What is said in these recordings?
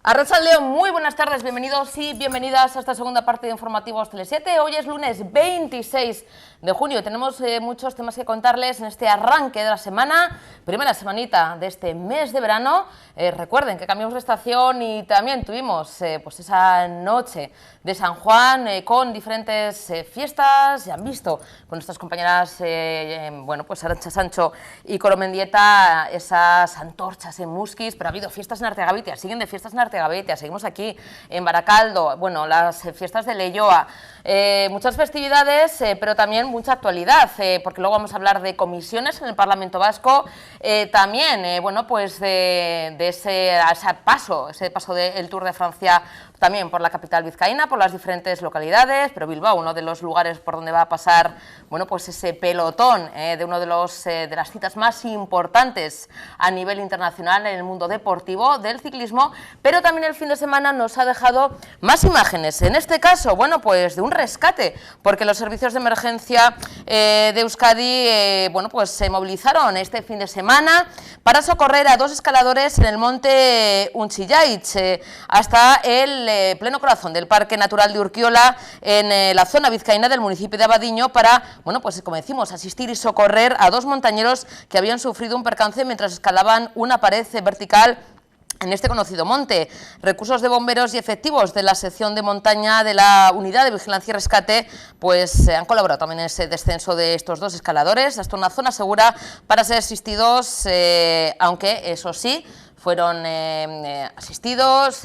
Arratsaldeon, muy buenas tardes, bienvenidos y bienvenidas a esta segunda parte de Informativos Tele7. Hoy es lunes 26 de junio y tenemos muchos temas que contarles en este arranque de la semana, primera semanita de este mes de verano. Recuerden que cambiamos de estación y también tuvimos pues esa noche de San Juan con diferentes fiestas. Ya han visto con nuestras compañeras, bueno, pues Arantxa Sancho y Coro Mendieta, esas antorchas en Muskiz, pero ha habido fiestas en Artegabeitia, siguen de fiestas en Artegabeitia, seguimos aquí en Baracaldo, bueno, las fiestas de Leioa, muchas festividades, pero también mucha actualidad, porque luego vamos a hablar de comisiones en el Parlamento Vasco, también, bueno, pues de ese paso del Tour de Francia también por la capital vizcaína, por las diferentes localidades, pero Bilbao, uno de los lugares por donde va a pasar, bueno, pues ese pelotón de uno de las citas más importantes a nivel internacional en el mundo deportivo del ciclismo, pero también el fin de semana nos ha dejado más imágenes, en este caso, bueno, pues de un rescate, porque los servicios de emergencia de Euskadi, bueno, pues se movilizaron este fin de semana para socorrer a dos escaladores en el monte Unchillaitz, hasta el pleno corazón del Parque Natural de Urkiola, en la zona vizcaína del municipio de Abadiño, para, bueno, pues como decimos, asistir y socorrer a dos montañeros que habían sufrido un percance mientras escalaban una pared vertical en este conocido monte. Recursos de bomberos y efectivos de la sección de montaña de la Unidad de Vigilancia y Rescate pues han colaborado también en ese descenso de estos dos escaladores hasta una zona segura para ser asistidos, aunque eso sí, fueron asistidos,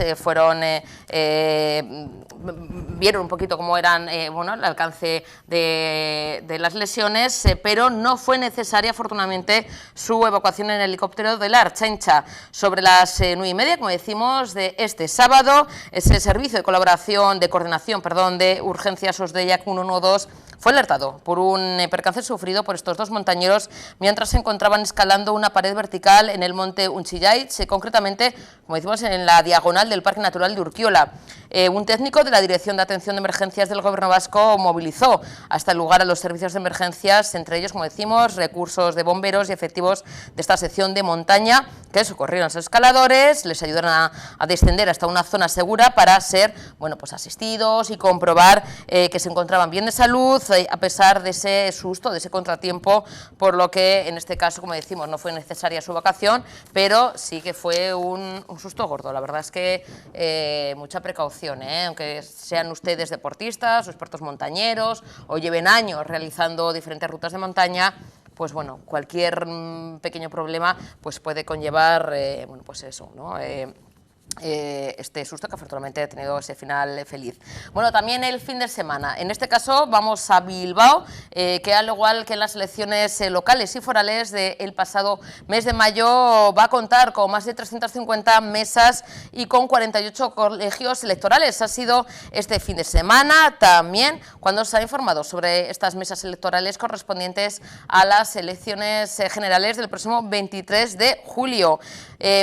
vieron un poquito cómo eran, bueno, el alcance de las lesiones, pero no fue necesaria, afortunadamente, su evacuación en helicóptero de la Ertzaintza. Sobre las 9:30, como decimos, de este sábado, ese servicio de colaboración, de coordinación, perdón, de urgencias OSDEIAC 112 fue alertado por un percance sufrido por estos dos montañeros mientras se encontraban escalando una pared vertical en el monte Unchillaitz, concretamente, como decimos, en la diagonal del Parque Natural de Urkiola. Un técnico de la Dirección de Atención de Emergencias del Gobierno Vasco movilizó hasta el lugar a los servicios de emergencias, entre ellos, como decimos, recursos de bomberos y efectivos de esta sección de montaña que socorrieron a los escaladores, les ayudaron a descender hasta una zona segura para ser, bueno, pues asistidos y comprobar que se encontraban bien de salud, a pesar de ese susto, de ese contratiempo, por lo que en este caso, como decimos, no fue necesaria su evacuación, pero sí que fue un susto gordo. La verdad es que mucha precaución, aunque sean ustedes deportistas o expertos montañeros o lleven años realizando diferentes rutas de montaña, pues bueno, cualquier pequeño problema pues puede conllevar, bueno, pues eso, ¿no? Este susto, que afortunadamente ha tenido ese final feliz. Bueno, también el fin de semana, en este caso vamos a Bilbao, que al igual que en las elecciones locales y forales del pasado mes de mayo va a contar con más de 350 mesas y con 48 colegios electorales. Ha sido este fin de semana también cuando se ha informado sobre estas mesas electorales correspondientes a las elecciones generales del próximo 23 de julio.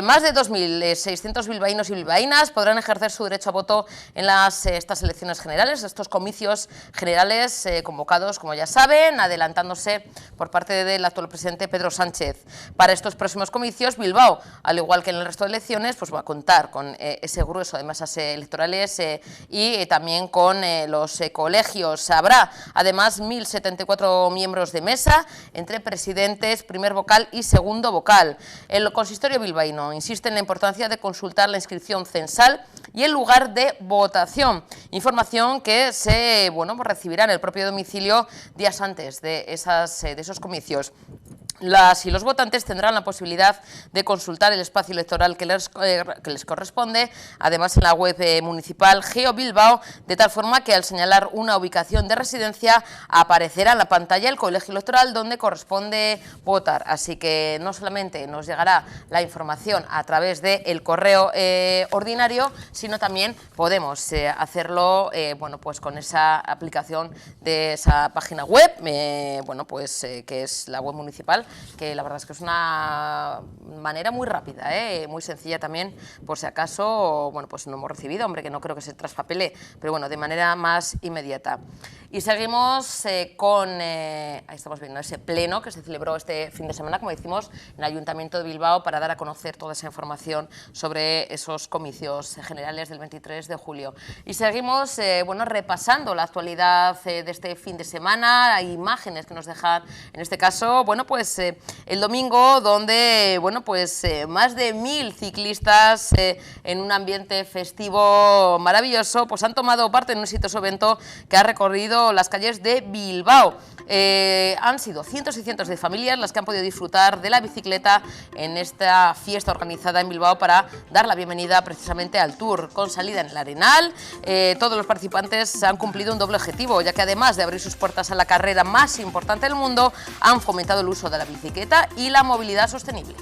Más de 2.600 bilbaínos y bilbaínas podrán ejercer su derecho a voto en estas elecciones generales, estos comicios generales convocados, como ya saben, adelantándose por parte del actual presidente Pedro Sánchez. Para estos próximos comicios, Bilbao, al igual que en el resto de elecciones, pues va a contar con ese grueso de mesas electorales y también con los colegios. Habrá además 1.074 miembros de mesa, entre presidentes, primer vocal y segundo vocal. El consistorio bilbaíno insiste en la importancia de consultar la inscripción censal y el lugar de votación, información que se, bueno, pues recibirá en el propio domicilio días antes de esos comicios. Las y los votantes tendrán la posibilidad de consultar el espacio electoral que les corresponde, además en la web municipal GeoBilbao, de tal forma que al señalar una ubicación de residencia aparecerá en la pantalla el colegio electoral donde corresponde votar. Así que no solamente nos llegará la información a través del correo ordinario, sino también podemos hacerlo, bueno, pues con esa aplicación de esa página web, bueno, pues que es la web municipal, digital, que la verdad es que es una manera muy rápida, muy sencilla también, por si acaso, bueno, pues no hemos recibido, hombre, que no creo que se traspapele, pero bueno, de manera más inmediata. Y seguimos con, ahí estamos viendo ese pleno que se celebró este fin de semana, como decimos, en el Ayuntamiento de Bilbao, para dar a conocer toda esa información sobre esos comicios generales del 23 de julio. Y seguimos, bueno, repasando la actualidad de este fin de semana, hay imágenes que nos dejan, en este caso, bueno, pues el domingo, donde, bueno, pues más de 1000 ciclistas en un ambiente festivo maravilloso, pues han tomado parte en un exitoso evento que ha recorrido las calles de Bilbao. Han sido cientos y cientos de familias las que han podido disfrutar de la bicicleta en esta fiesta organizada en Bilbao para dar la bienvenida precisamente al Tour, con salida en el Arenal. Todos los participantes han cumplido un doble objetivo, ya que además de abrir sus puertas a la carrera más importante del mundo, han fomentado el uso de la bicicleta y la movilidad sostenible.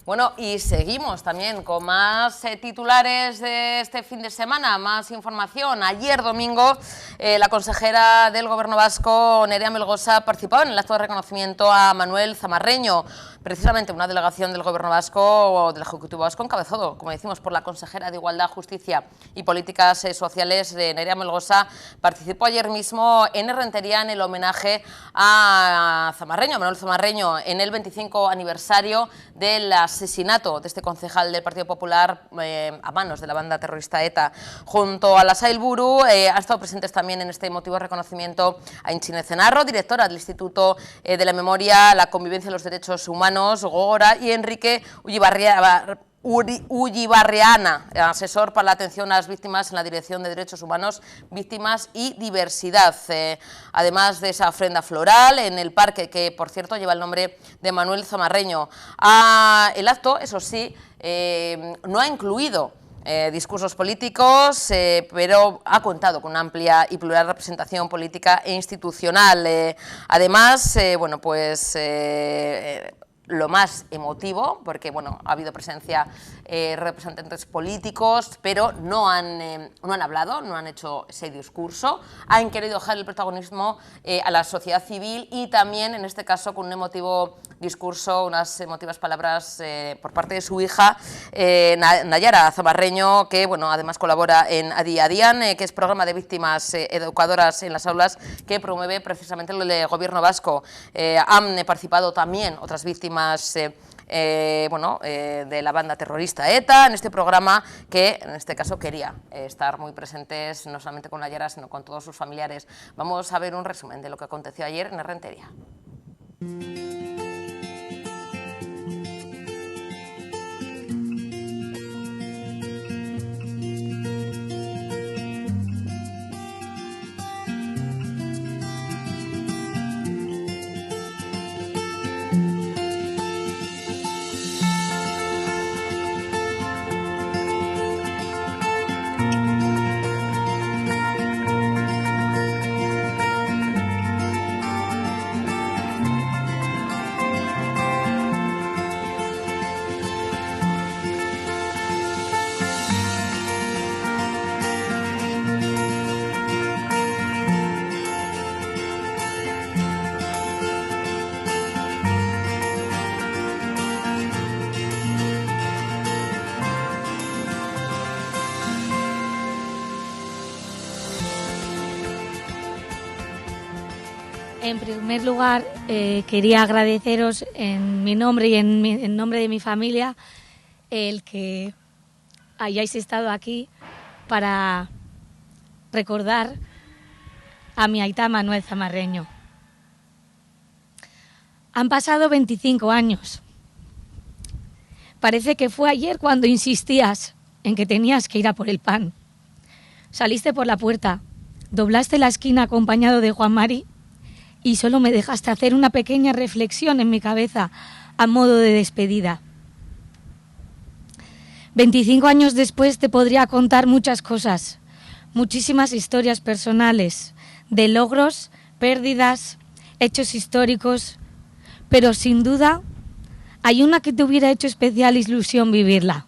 Bueno, y seguimos también con más titulares de este fin de semana, más información. Ayer domingo, la consejera del Gobierno vasco, Nerea Melgosa, participó en el acto de reconocimiento a Manuel Zamarreño, precisamente una delegación del Gobierno vasco o del Ejecutivo vasco encabezado, como decimos, por la consejera de Igualdad, Justicia y Políticas Sociales, Nerea Melgosa. Participó ayer mismo en Errentería en el homenaje a Zamarreño, a Manuel Zamarreño, en el 25 aniversario del asesinato de este concejal del Partido Popular a manos de la banda terrorista ETA. Junto a la Sailburu ha estado presentes también en este emotivo reconocimiento a Intxine Zenarro, directora del Instituto de la Memoria, la Convivencia y los Derechos Humanos, Gogora, y Enrique Ullibarriana, asesor para la atención a las víctimas en la Dirección de Derechos Humanos, Víctimas y Diversidad. Además de esa ofrenda floral en el parque, que por cierto lleva el nombre de Manuel Zamarreño. El acto, eso sí, no ha incluido discursos políticos, pero ha contado con una amplia y plural representación política e institucional. Además, bueno, pues lo más emotivo, porque bueno, ha habido presencia representantes políticos, pero no han hablado, no han hecho ese discurso, han querido dejar el protagonismo a la sociedad civil, y también en este caso con un emotivo discurso, unas emotivas palabras por parte de su hija Nayara Zamarreño, que bueno, además colabora en Adi Adian, que es programa de víctimas educadoras en las aulas que promueve precisamente el Gobierno vasco. Han participado también otras víctimas de la banda terrorista ETA en este programa, que en este caso quería estar muy presentes no solamente con Nayara, sino con todos sus familiares. Vamos a ver un resumen de lo que aconteció ayer en Errentería. En primer lugar, quería agradeceros en mi nombre y en nombre de mi familia el que hayáis estado aquí para recordar a mi aitá Manuel Zamarreño. Han pasado 25 años. Parece que fue ayer cuando insistías en que tenías que ir a por el pan. Saliste por la puerta, doblaste la esquina acompañado de Juan Mari y solo me dejaste hacer una pequeña reflexión en mi cabeza a modo de despedida. 25 años después te podría contar muchas cosas, muchísimas historias personales, de logros, pérdidas, hechos históricos, pero sin duda hay una que te hubiera hecho especial ilusión vivirla.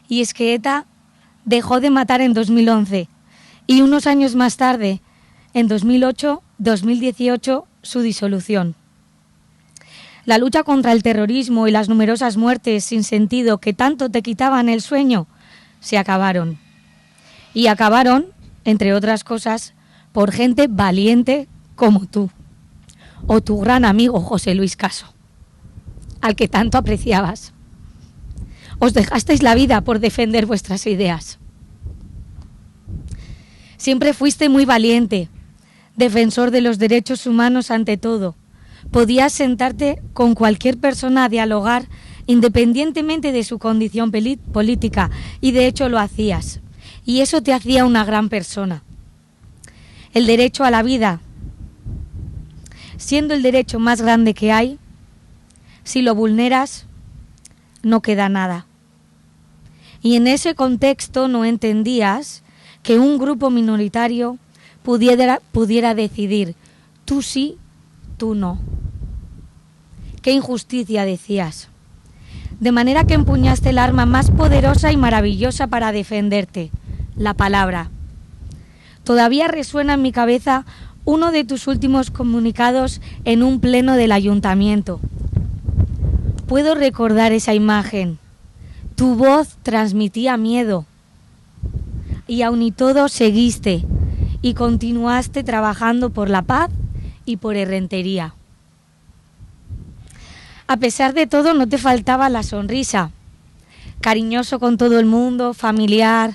Y es que ETA dejó de matar en 2011 y unos años más tarde, en 2018, su disolución. La lucha contra el terrorismo y las numerosas muertes sin sentido que tanto te quitaban el sueño se acabaron. Y acabaron, entre otras cosas, por gente valiente como tú, o tu gran amigo José Luis Caso, al que tanto apreciabas. Os dejasteis la vida por defender vuestras ideas. Siempre fuiste muy valiente, defensor de los derechos humanos ante todo. Podías sentarte con cualquier persona a dialogar independientemente de su condición política, y de hecho lo hacías. Y eso te hacía una gran persona. El derecho a la vida, siendo el derecho más grande que hay, si lo vulneras, no queda nada. Y en ese contexto no entendías que un grupo minoritario pudiera decidir, tú sí, tú no. Qué injusticia, decías. De manera que empuñaste el arma más poderosa y maravillosa para defenderte, la palabra. Todavía resuena en mi cabeza uno de tus últimos comunicados en un pleno del ayuntamiento. Puedo recordar esa imagen. Tu voz transmitía miedo. Y aun y todo seguiste y continuaste trabajando por la paz y por Errentería. A pesar de todo, no te faltaba la sonrisa. Cariñoso con todo el mundo, familiar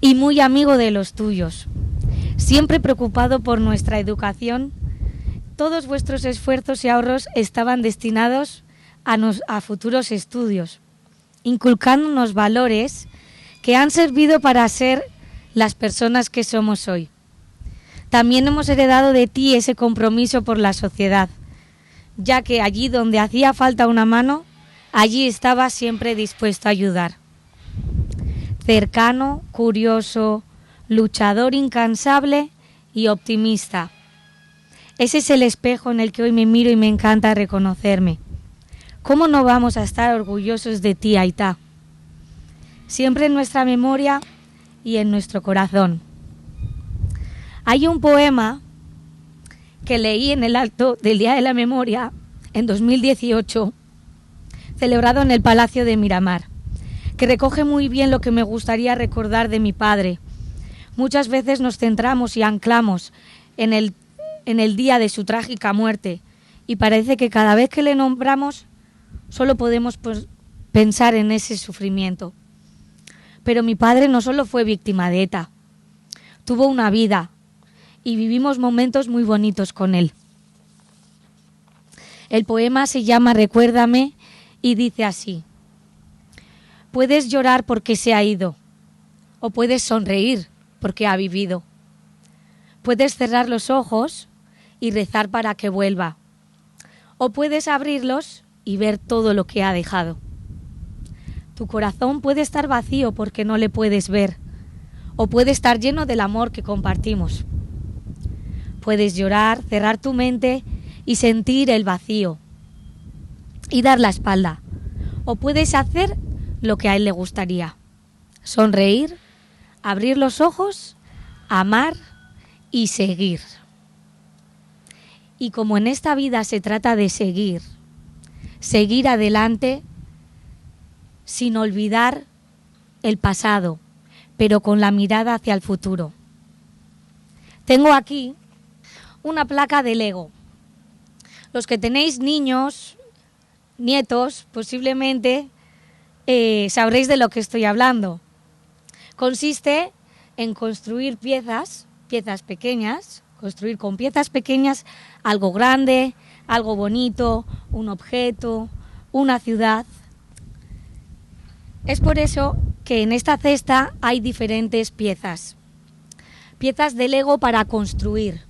y muy amigo de los tuyos. Siempre preocupado por nuestra educación, todos vuestros esfuerzos y ahorros estaban destinados a futuros estudios, inculcándonos valores que han servido para ser las personas que somos hoy. También hemos heredado de ti ese compromiso por la sociedad, ya que allí donde hacía falta una mano, allí estaba siempre dispuesto a ayudar. Cercano, curioso, luchador incansable y optimista. Ese es el espejo en el que hoy me miro y me encanta reconocerme. ¿Cómo no vamos a estar orgullosos de ti, Aitá? Siempre en nuestra memoria y en nuestro corazón. Hay un poema que leí en el acto del Día de la Memoria en 2018, celebrado en el Palacio de Miramar, que recoge muy bien lo que me gustaría recordar de mi padre. Muchas veces nos centramos y anclamos en el día de su trágica muerte, y parece que cada vez que le nombramos solo podemos pensar en ese sufrimiento. Pero mi padre no solo fue víctima de ETA, tuvo una vida y vivimos momentos muy bonitos con él. El poema se llama Recuérdame y dice así: puedes llorar porque se ha ido, o puedes sonreír porque ha vivido. Puedes cerrar los ojos y rezar para que vuelva, o puedes abrirlos y ver todo lo que ha dejado. Tu corazón puede estar vacío porque no le puedes ver, o puede estar lleno del amor que compartimos. Puedes llorar, cerrar tu mente y sentir el vacío y dar la espalda, o puedes hacer lo que a él le gustaría: sonreír, abrir los ojos, amar y seguir. Y como en esta vida se trata de seguir adelante sin olvidar el pasado, pero con la mirada hacia el futuro. Tengo aquí una placa de Lego. Los que tenéis niños, nietos, posiblemente sabréis de lo que estoy hablando. Consiste en construir piezas pequeñas, construir con piezas pequeñas algo grande, algo bonito, un objeto, una ciudad. Es por eso que en esta cesta hay diferentes piezas de Lego para construir.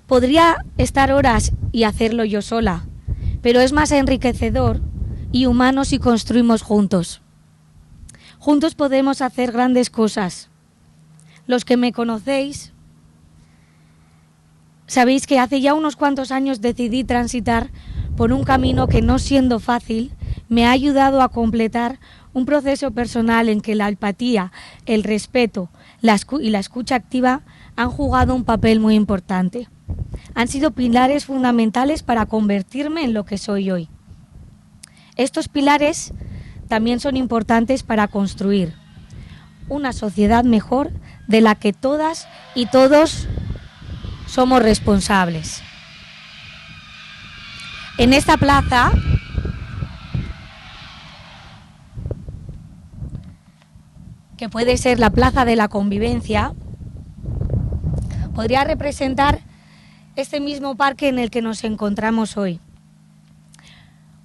Podría estar horas y hacerlo yo sola, pero es más enriquecedor y humano si construimos juntos. Juntos podemos hacer grandes cosas. Los que me conocéis sabéis que hace ya unos cuantos años decidí transitar por un camino que, no siendo fácil, me ha ayudado a completar un proceso personal en que la empatía, el respeto y la escucha activa han jugado un papel muy importante. Han sido pilares fundamentales para convertirme en lo que soy hoy. Estos pilares también son importantes para construir una sociedad mejor de la que todas y todos somos responsables. En esta plaza que puede ser la Plaza de la Convivencia, podría representar este mismo parque en el que nos encontramos hoy,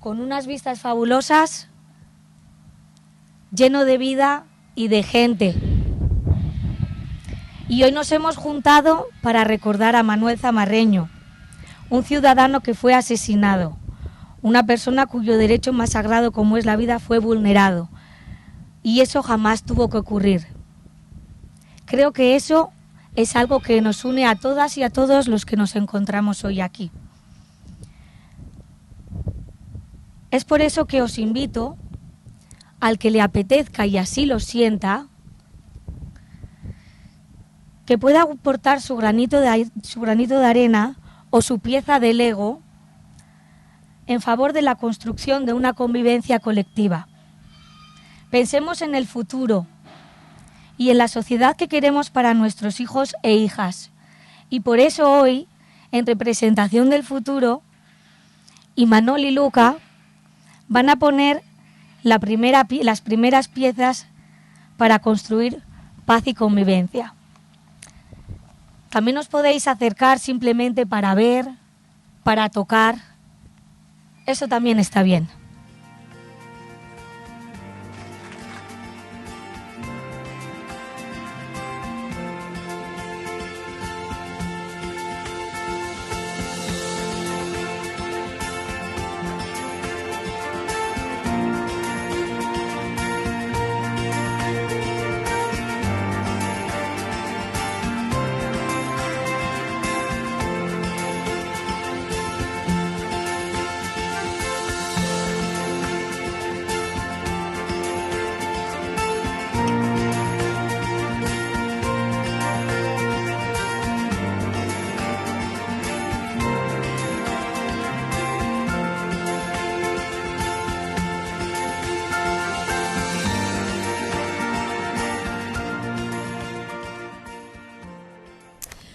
con unas vistas fabulosas, lleno de vida y de gente. Y hoy nos hemos juntado para recordar a Manuel Zamarreño, un ciudadano que fue asesinado, una persona cuyo derecho más sagrado como es la vida fue vulnerado. Y eso jamás tuvo que ocurrir. Creo que eso es algo que nos une a todas y a todos los que nos encontramos hoy aquí. Es por eso que os invito, al que le apetezca y así lo sienta, que pueda aportar su granito de arena o su pieza de Lego en favor de la construcción de una convivencia colectiva. Pensemos en el futuro y en la sociedad que queremos para nuestros hijos e hijas. Y por eso hoy, en representación del futuro, Imanol y Luca van a poner las primeras piezas para construir paz y convivencia. También os podéis acercar simplemente para ver, para tocar. Eso también está bien.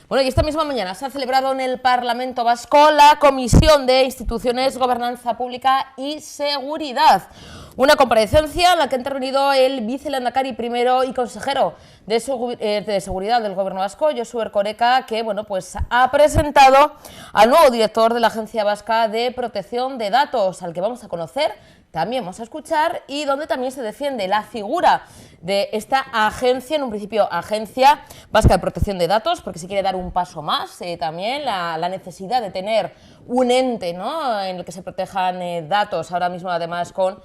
Bueno, y esta misma mañana se ha celebrado en el Parlamento Vasco la Comisión de Instituciones, Gobernanza Pública y Seguridad. Una comparecencia en la que ha intervenido el vicelehendakari primero y consejero de Seguridad del Gobierno Vasco, Josu Erkoreka, que pues ha presentado al nuevo director de la Agencia Vasca de Protección de Datos, al que vamos a conocer, también vamos a escuchar, y donde también se defiende la figura de esta agencia, en un principio Agencia Vasca de Protección de Datos, porque se quiere dar un paso más, también la necesidad de tener un ente, ¿no?, en el que se protejan datos, ahora mismo además con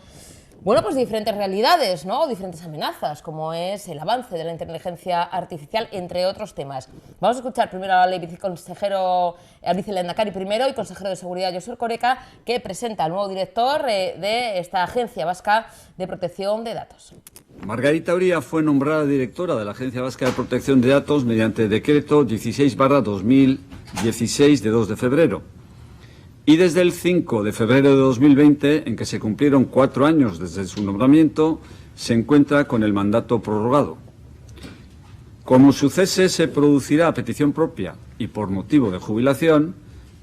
diferentes realidades, ¿no?, diferentes amenazas, como es el avance de la inteligencia artificial, entre otros temas. Vamos a escuchar primero al vicelehendakari primero y consejero de Seguridad, Josu Erkoreka, que presenta al nuevo director de esta Agencia Vasca de Protección de Datos. Margarita Uría fue nombrada directora de la Agencia Vasca de Protección de Datos mediante decreto 16/2016 de 2 de febrero. Y desde el 5 de febrero de 2020, en que se cumplieron 4 años desde su nombramiento, se encuentra con el mandato prorrogado. Como su cese se producirá a petición propia y por motivo de jubilación,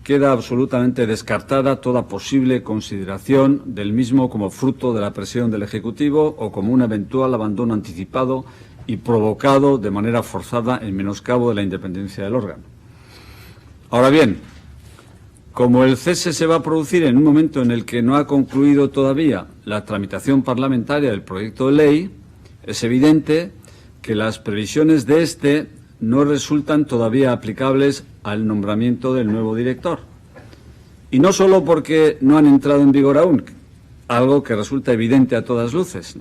queda absolutamente descartada toda posible consideración del mismo como fruto de la presión del Ejecutivo o como un eventual abandono anticipado y provocado de manera forzada en menoscabo de la independencia del órgano. Ahora bien, como el cese se va a producir en un momento en el que no ha concluido todavía la tramitación parlamentaria del proyecto de ley, es evidente que las previsiones de este no resultan todavía aplicables al nombramiento del nuevo director. Y no solo porque no han entrado en vigor aún, algo que resulta evidente a todas luces,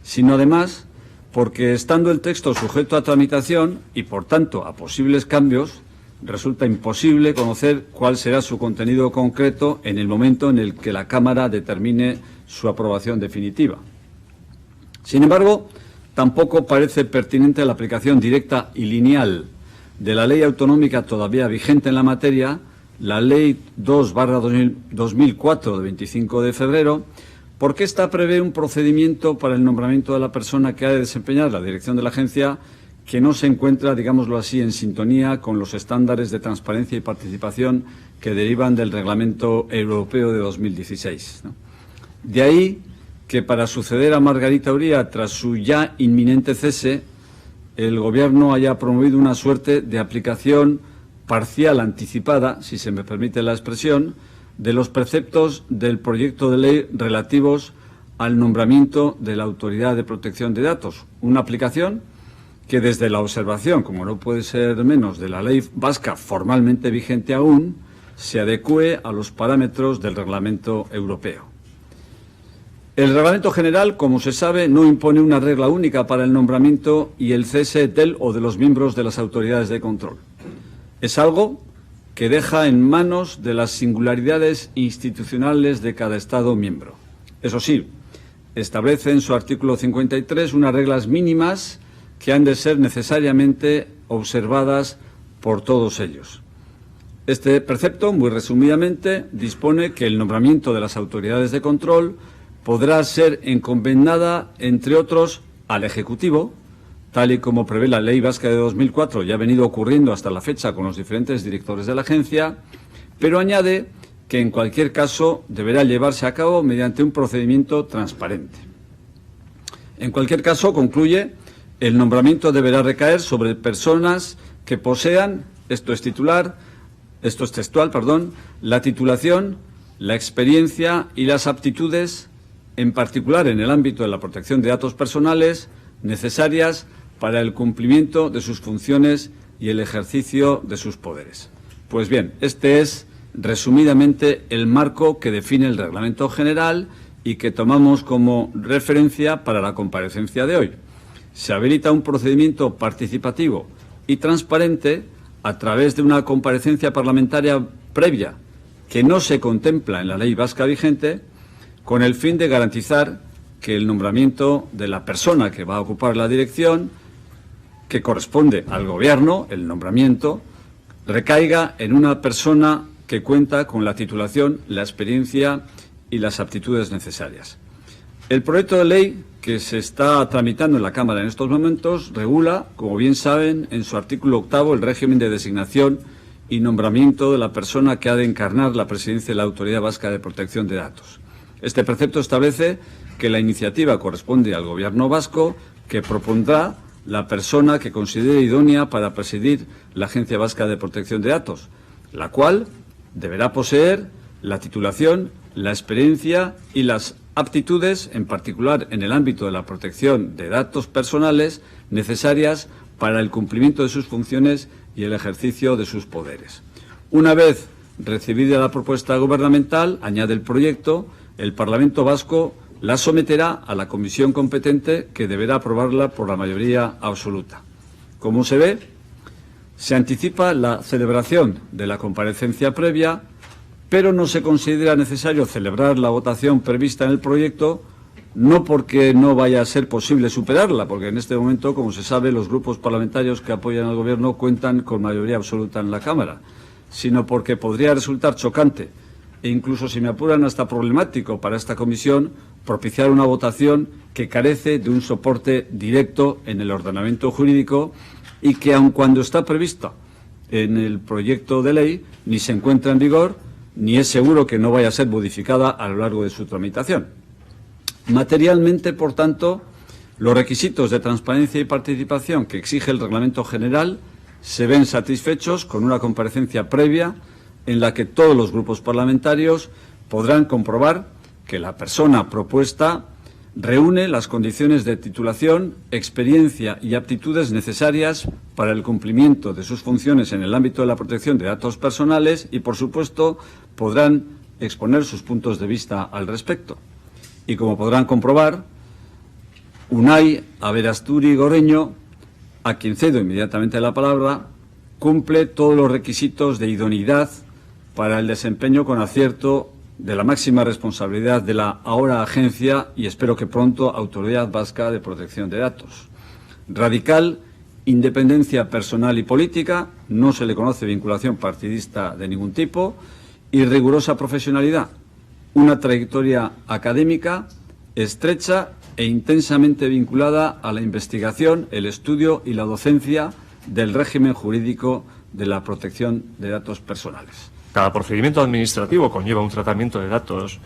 sino además porque, estando el texto sujeto a tramitación y, por tanto, a posibles cambios, resulta imposible conocer cuál será su contenido concreto en el momento en el que la Cámara determine su aprobación definitiva. Sin embargo, tampoco parece pertinente la aplicación directa y lineal de la ley autonómica todavía vigente en la materia, la Ley 2/2004 de 25 de febrero, porque ésta prevé un procedimiento para el nombramiento de la persona que ha de desempeñar la dirección de la agencia que no se encuentra, digámoslo así, en sintonía con los estándares de transparencia y participación que derivan del Reglamento Europeo de 2016, ¿no? De ahí que, para suceder a Margarita Uría tras su ya inminente cese, el Gobierno haya promovido una suerte de aplicación parcial anticipada, si se me permite la expresión, de los preceptos del proyecto de ley relativos al nombramiento de la Autoridad de Protección de Datos, una aplicación que, desde la observación, como no puede ser menos, de la ley vasca formalmente vigente aún, se adecúe a los parámetros del Reglamento Europeo. El Reglamento General, como se sabe, no impone una regla única para el nombramiento y el cese del o de los miembros de las autoridades de control. Es algo que deja en manos de las singularidades institucionales de cada Estado miembro. Eso sí, establece en su artículo 53 unas reglas mínimas que han de ser necesariamente observadas por todos ellos. Este precepto, muy resumidamente, dispone que el nombramiento de las autoridades de control podrá ser encomendada, entre otros, al Ejecutivo, tal y como prevé la Ley Vasca de 2004, y ha venido ocurriendo hasta la fecha con los diferentes directores de la agencia, pero añade que, en cualquier caso, deberá llevarse a cabo mediante un procedimiento transparente. En cualquier caso, concluye, el nombramiento deberá recaer sobre personas que posean, esto es textual, la titulación, la experiencia y las aptitudes, en particular en el ámbito de la protección de datos personales, necesarias para el cumplimiento de sus funciones y el ejercicio de sus poderes. Pues bien, este es, resumidamente, el marco que define el Reglamento General y que tomamos como referencia para la comparecencia de hoy. Se habilita un procedimiento participativo y transparente a través de una comparecencia parlamentaria previa que no se contempla en la ley vasca vigente, con el fin de garantizar que el nombramiento de la persona que va a ocupar la dirección, que corresponde al Gobierno, el nombramiento, recaiga en una persona que cuenta con la titulación, la experiencia y las aptitudes necesarias. El proyecto de ley que se está tramitando en la Cámara en estos momentos regula, como bien saben, en su artículo 8, el régimen de designación y nombramiento de la persona que ha de encarnar la presidencia de la Autoridad Vasca de Protección de Datos. Este precepto establece que la iniciativa corresponde al Gobierno vasco, que propondrá la persona que considere idónea para presidir la Agencia Vasca de Protección de Datos, la cual deberá poseer la titulación, la experiencia y las aptitudes, en particular en el ámbito de la protección de datos personales, necesarias para el cumplimiento de sus funciones y el ejercicio de sus poderes. Una vez recibida la propuesta gubernamental, añade el proyecto, el Parlamento vasco la someterá a la comisión competente, que deberá aprobarla por la mayoría absoluta. Como se ve, se anticipa la celebración de la comparecencia previa, pero no se considera necesario celebrar la votación prevista en el proyecto, no porque no vaya a ser posible superarla, porque en este momento, como se sabe, los grupos parlamentarios que apoyan al Gobierno cuentan con mayoría absoluta en la Cámara, sino porque podría resultar chocante e incluso, si me apuran, hasta problemático para esta comisión propiciar una votación que carece de un soporte directo en el ordenamiento jurídico y que, aun cuando está prevista en el proyecto de ley, ni se encuentra en vigor, ni es seguro que no vaya a ser modificada a lo largo de su tramitación. Materialmente, por tanto, los requisitos de transparencia y participación que exige el Reglamento General se ven satisfechos con una comparecencia previa en la que todos los grupos parlamentarios podrán comprobar que la persona propuesta reúne las condiciones de titulación, experiencia y aptitudes necesarias para el cumplimiento de sus funciones en el ámbito de la protección de datos personales y, por supuesto, podrán exponer sus puntos de vista al respecto. Y como podrán comprobar, Unai Aberasturi Goreño, a quien cedo inmediatamente la palabra, cumple todos los requisitos de idoneidad para el desempeño con acierto de la máxima responsabilidad de la ahora agencia y espero que pronto Autoridad Vasca de Protección de Datos. Radical, independencia personal y política, no se le conoce vinculación partidista de ningún tipo y rigurosa profesionalidad, una trayectoria académica estrecha e intensamente vinculada a la investigación, el estudio y la docencia del régimen jurídico de la protección de datos personales. Cada procedimiento administrativo conlleva un tratamiento de datos.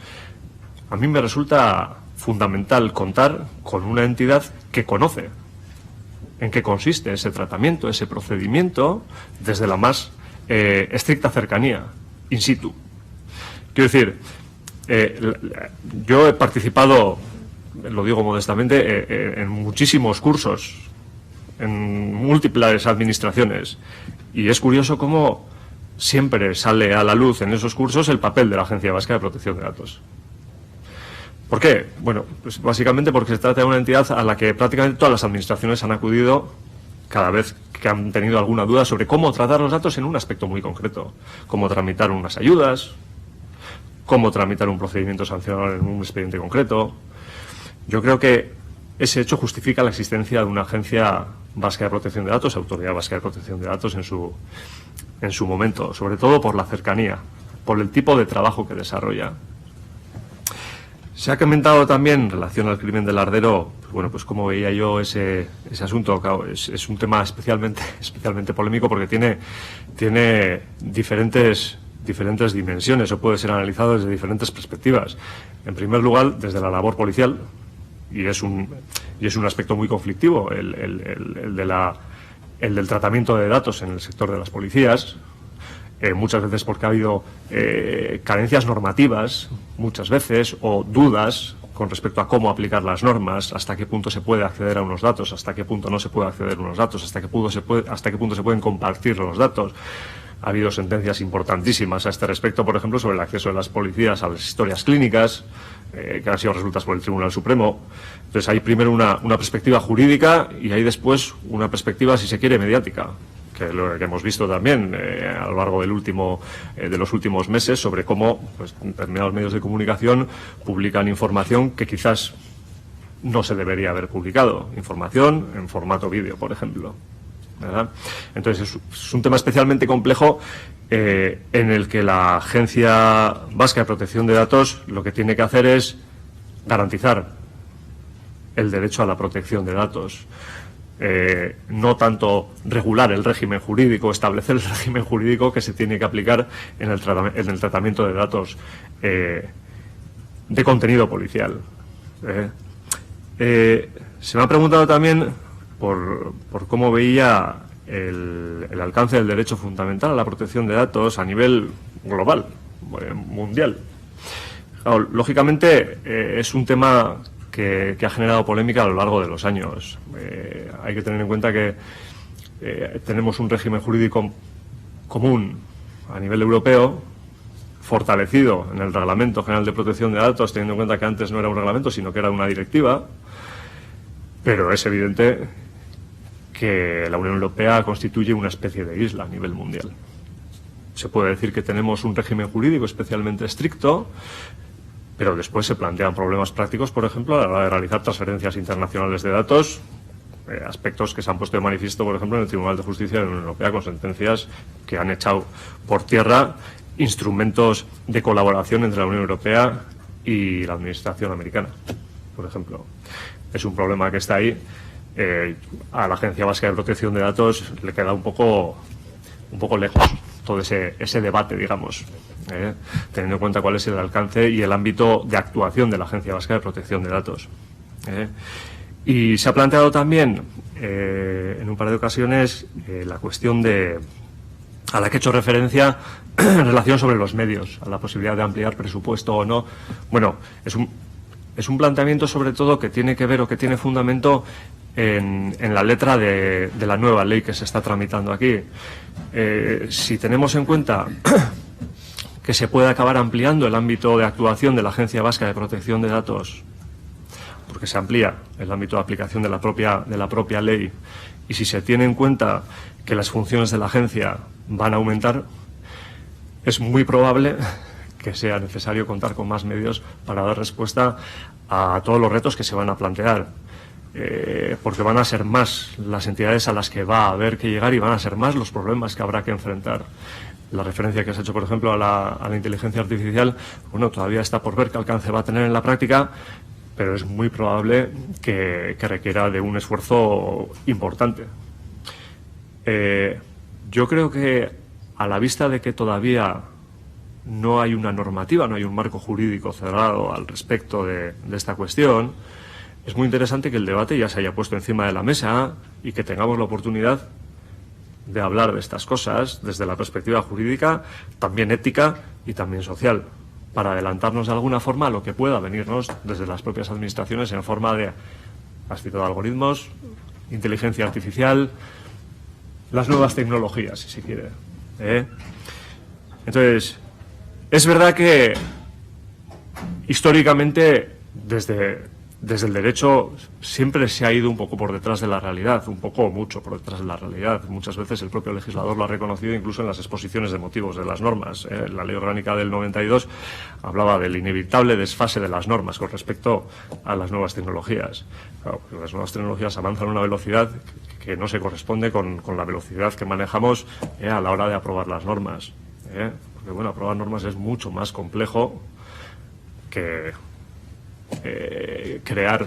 A mí me resulta fundamental contar con una entidad que conoce en qué consiste ese tratamiento, ese procedimiento, desde la más estricta cercanía, in situ. Quiero decir, yo he participado, lo digo modestamente, en muchísimos cursos, en múltiples administraciones, y es curioso cómo siempre sale a la luz en esos cursos el papel de la Agencia Vasca de Protección de Datos. ¿Por qué? Bueno, pues básicamente porque se trata de una entidad a la que prácticamente todas las administraciones han acudido cada vez que han tenido alguna duda sobre cómo tratar los datos en un aspecto muy concreto. Cómo tramitar unas ayudas, cómo tramitar un procedimiento sancionador en un expediente concreto. Yo creo que ese hecho justifica la existencia de una Agencia Vasca de Protección de Datos, Autoridad Vasca de Protección de Datos en su momento, sobre todo por la cercanía, por el tipo de trabajo que desarrolla. Se ha comentado también en relación al crimen del Ardero, pues bueno, pues cómo veía yo ese asunto. Claro, es un tema especialmente polémico porque tiene diferentes dimensiones o puede ser analizado desde diferentes perspectivas. En primer lugar, desde la labor policial, y es un aspecto muy conflictivo, el del tratamiento de datos en el sector de las policías, muchas veces porque ha habido carencias normativas, muchas veces, o dudas con respecto a cómo aplicar las normas, hasta qué punto se puede acceder a unos datos, hasta qué punto no se puede acceder a unos datos, hasta qué punto se pueden compartir los datos. Ha habido sentencias importantísimas a este respecto, por ejemplo, sobre el acceso de las policías a las historias clínicas, que han sido resueltas por el Tribunal Supremo. Entonces hay primero una perspectiva jurídica y hay después una perspectiva, si se quiere, mediática, que es lo que hemos visto también a lo largo de los últimos meses sobre cómo pues, determinados medios de comunicación publican información que quizás no se debería haber publicado, información en formato vídeo, por ejemplo, ¿verdad? Entonces es un tema especialmente complejo en el que la Agencia Vasca de Protección de Datos lo que tiene que hacer es garantizar el derecho a la protección de datos, no tanto regular el régimen jurídico, establecer el régimen jurídico que se tiene que aplicar en el tratamiento de datos de contenido policial. Se me ha preguntado también por cómo veía el alcance del derecho fundamental a la protección de datos a nivel global, mundial. Claro, lógicamente es un tema que ha generado polémica a lo largo de los años. Hay que tener en cuenta que tenemos un régimen jurídico común a nivel europeo, fortalecido en el Reglamento General de Protección de Datos, teniendo en cuenta que antes no era un reglamento, sino que era una directiva, pero es evidente que la Unión Europea constituye una especie de isla a nivel mundial. Se puede decir que tenemos un régimen jurídico especialmente estricto, pero después se plantean problemas prácticos, por ejemplo, a la hora de realizar transferencias internacionales de datos, aspectos que se han puesto de manifiesto, por ejemplo, en el Tribunal de Justicia de la Unión Europea, con sentencias que han echado por tierra instrumentos de colaboración entre la Unión Europea y la Administración americana, por ejemplo. Es un problema que está ahí. A la Agencia Vasca de Protección de Datos le queda un poco lejos todo ese debate, digamos, teniendo en cuenta cuál es el alcance y el ámbito de actuación de la Agencia Vasca de Protección de Datos. Y se ha planteado también en un par de ocasiones la cuestión a la que he hecho referencia en relación sobre los medios, a la posibilidad de ampliar presupuesto o no. Bueno, es un planteamiento sobre todo que tiene que ver o que tiene fundamento en la letra de la nueva ley que se está tramitando aquí. Si tenemos en cuenta que se puede acabar ampliando el ámbito de actuación de la Agencia Vasca de Protección de Datos, porque se amplía el ámbito de aplicación de la propia ley, y si se tiene en cuenta que las funciones de la agencia van a aumentar, es muy probable que sea necesario contar con más medios para dar respuesta a todos los retos que se van a plantear, porque van a ser más las entidades a las que va a haber que llegar y van a ser más los problemas que habrá que enfrentar. La referencia que has hecho, por ejemplo, a la inteligencia artificial, bueno, todavía está por ver qué alcance va a tener en la práctica, pero es muy probable que requiera de un esfuerzo importante. Yo creo que, a la vista de que todavía no hay una normativa, no hay un marco jurídico cerrado al respecto de esta cuestión, es muy interesante que el debate ya se haya puesto encima de la mesa y que tengamos la oportunidad de hablar de estas cosas desde la perspectiva jurídica, también ética y también social, para adelantarnos de alguna forma a lo que pueda venirnos desde las propias administraciones en forma de, has citado, algoritmos, inteligencia artificial, las nuevas tecnologías, si se quiere. Entonces, es verdad que históricamente desde el derecho siempre se ha ido un poco por detrás de la realidad, un poco o mucho por detrás de la realidad. Muchas veces el propio legislador lo ha reconocido incluso en las exposiciones de motivos de las normas. La Ley Orgánica del 92 hablaba del inevitable desfase de las normas con respecto a las nuevas tecnologías. Claro, pues las nuevas tecnologías avanzan a una velocidad que no se corresponde con la velocidad que manejamos a la hora de aprobar las normas. Porque, bueno, aprobar normas es mucho más complejo que crear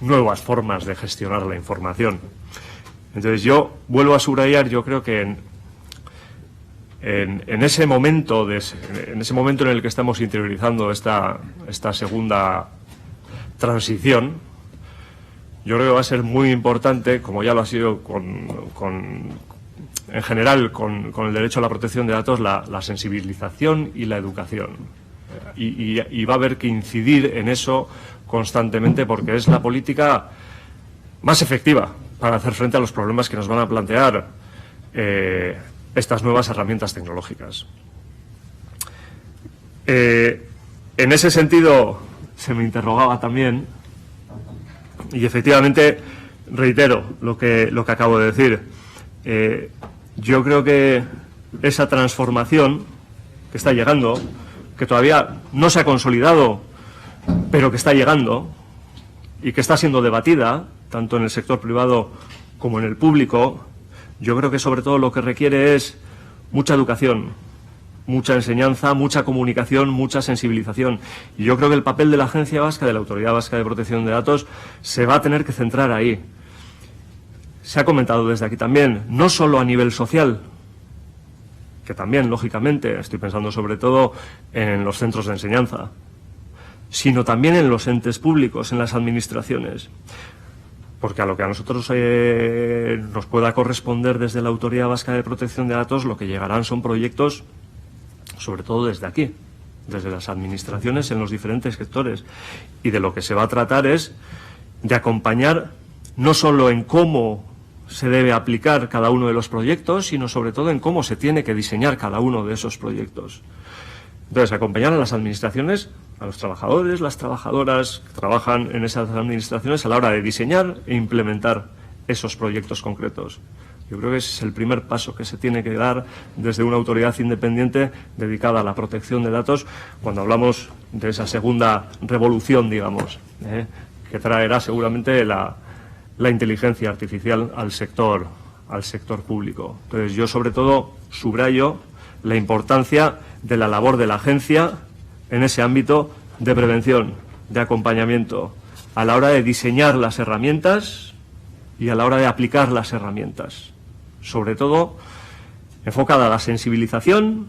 nuevas formas de gestionar la información. Entonces yo vuelvo a subrayar, yo creo que en ese momento en el que estamos interiorizando esta segunda transición, yo creo que va a ser muy importante, como ya lo ha sido en general con el derecho a la protección de datos, la sensibilización y la educación. Y va a haber que incidir en eso constantemente, porque es la política más efectiva para hacer frente a los problemas que nos van a plantear estas nuevas herramientas tecnológicas. En ese sentido, se me interrogaba también, y efectivamente reitero lo que acabo de decir. Yo creo que esa transformación que está llegando, que todavía no se ha consolidado, pero que está llegando y que está siendo debatida, tanto en el sector privado como en el público, yo creo que sobre todo lo que requiere es mucha educación, mucha enseñanza, mucha comunicación, mucha sensibilización. Y yo creo que el papel de la Agencia Vasca, de la Autoridad Vasca de Protección de Datos, se va a tener que centrar ahí. Se ha comentado desde aquí también, no solo a nivel social, que también, lógicamente, estoy pensando sobre todo en los centros de enseñanza, sino también en los entes públicos, en las administraciones. Porque a lo que a nosotros nos pueda corresponder desde la Autoridad Vasca de Protección de Datos, lo que llegarán son proyectos, sobre todo desde aquí, desde las administraciones en los diferentes sectores. Y de lo que se va a tratar es de acompañar no solo en cómo se debe aplicar cada uno de los proyectos, sino sobre todo en cómo se tiene que diseñar cada uno de esos proyectos. Entonces, acompañar a las administraciones, a los trabajadores, las trabajadoras que trabajan en esas administraciones a la hora de diseñar e implementar esos proyectos concretos. Yo creo que ese es el primer paso que se tiene que dar desde una autoridad independiente dedicada a la protección de datos, cuando hablamos de esa segunda revolución, digamos, que traerá seguramente la inteligencia artificial al sector público. Entonces, yo sobre todo subrayo la importancia de la labor de la agencia en ese ámbito de prevención, de acompañamiento, a la hora de diseñar las herramientas y a la hora de aplicar las herramientas. Sobre todo, enfocada a la sensibilización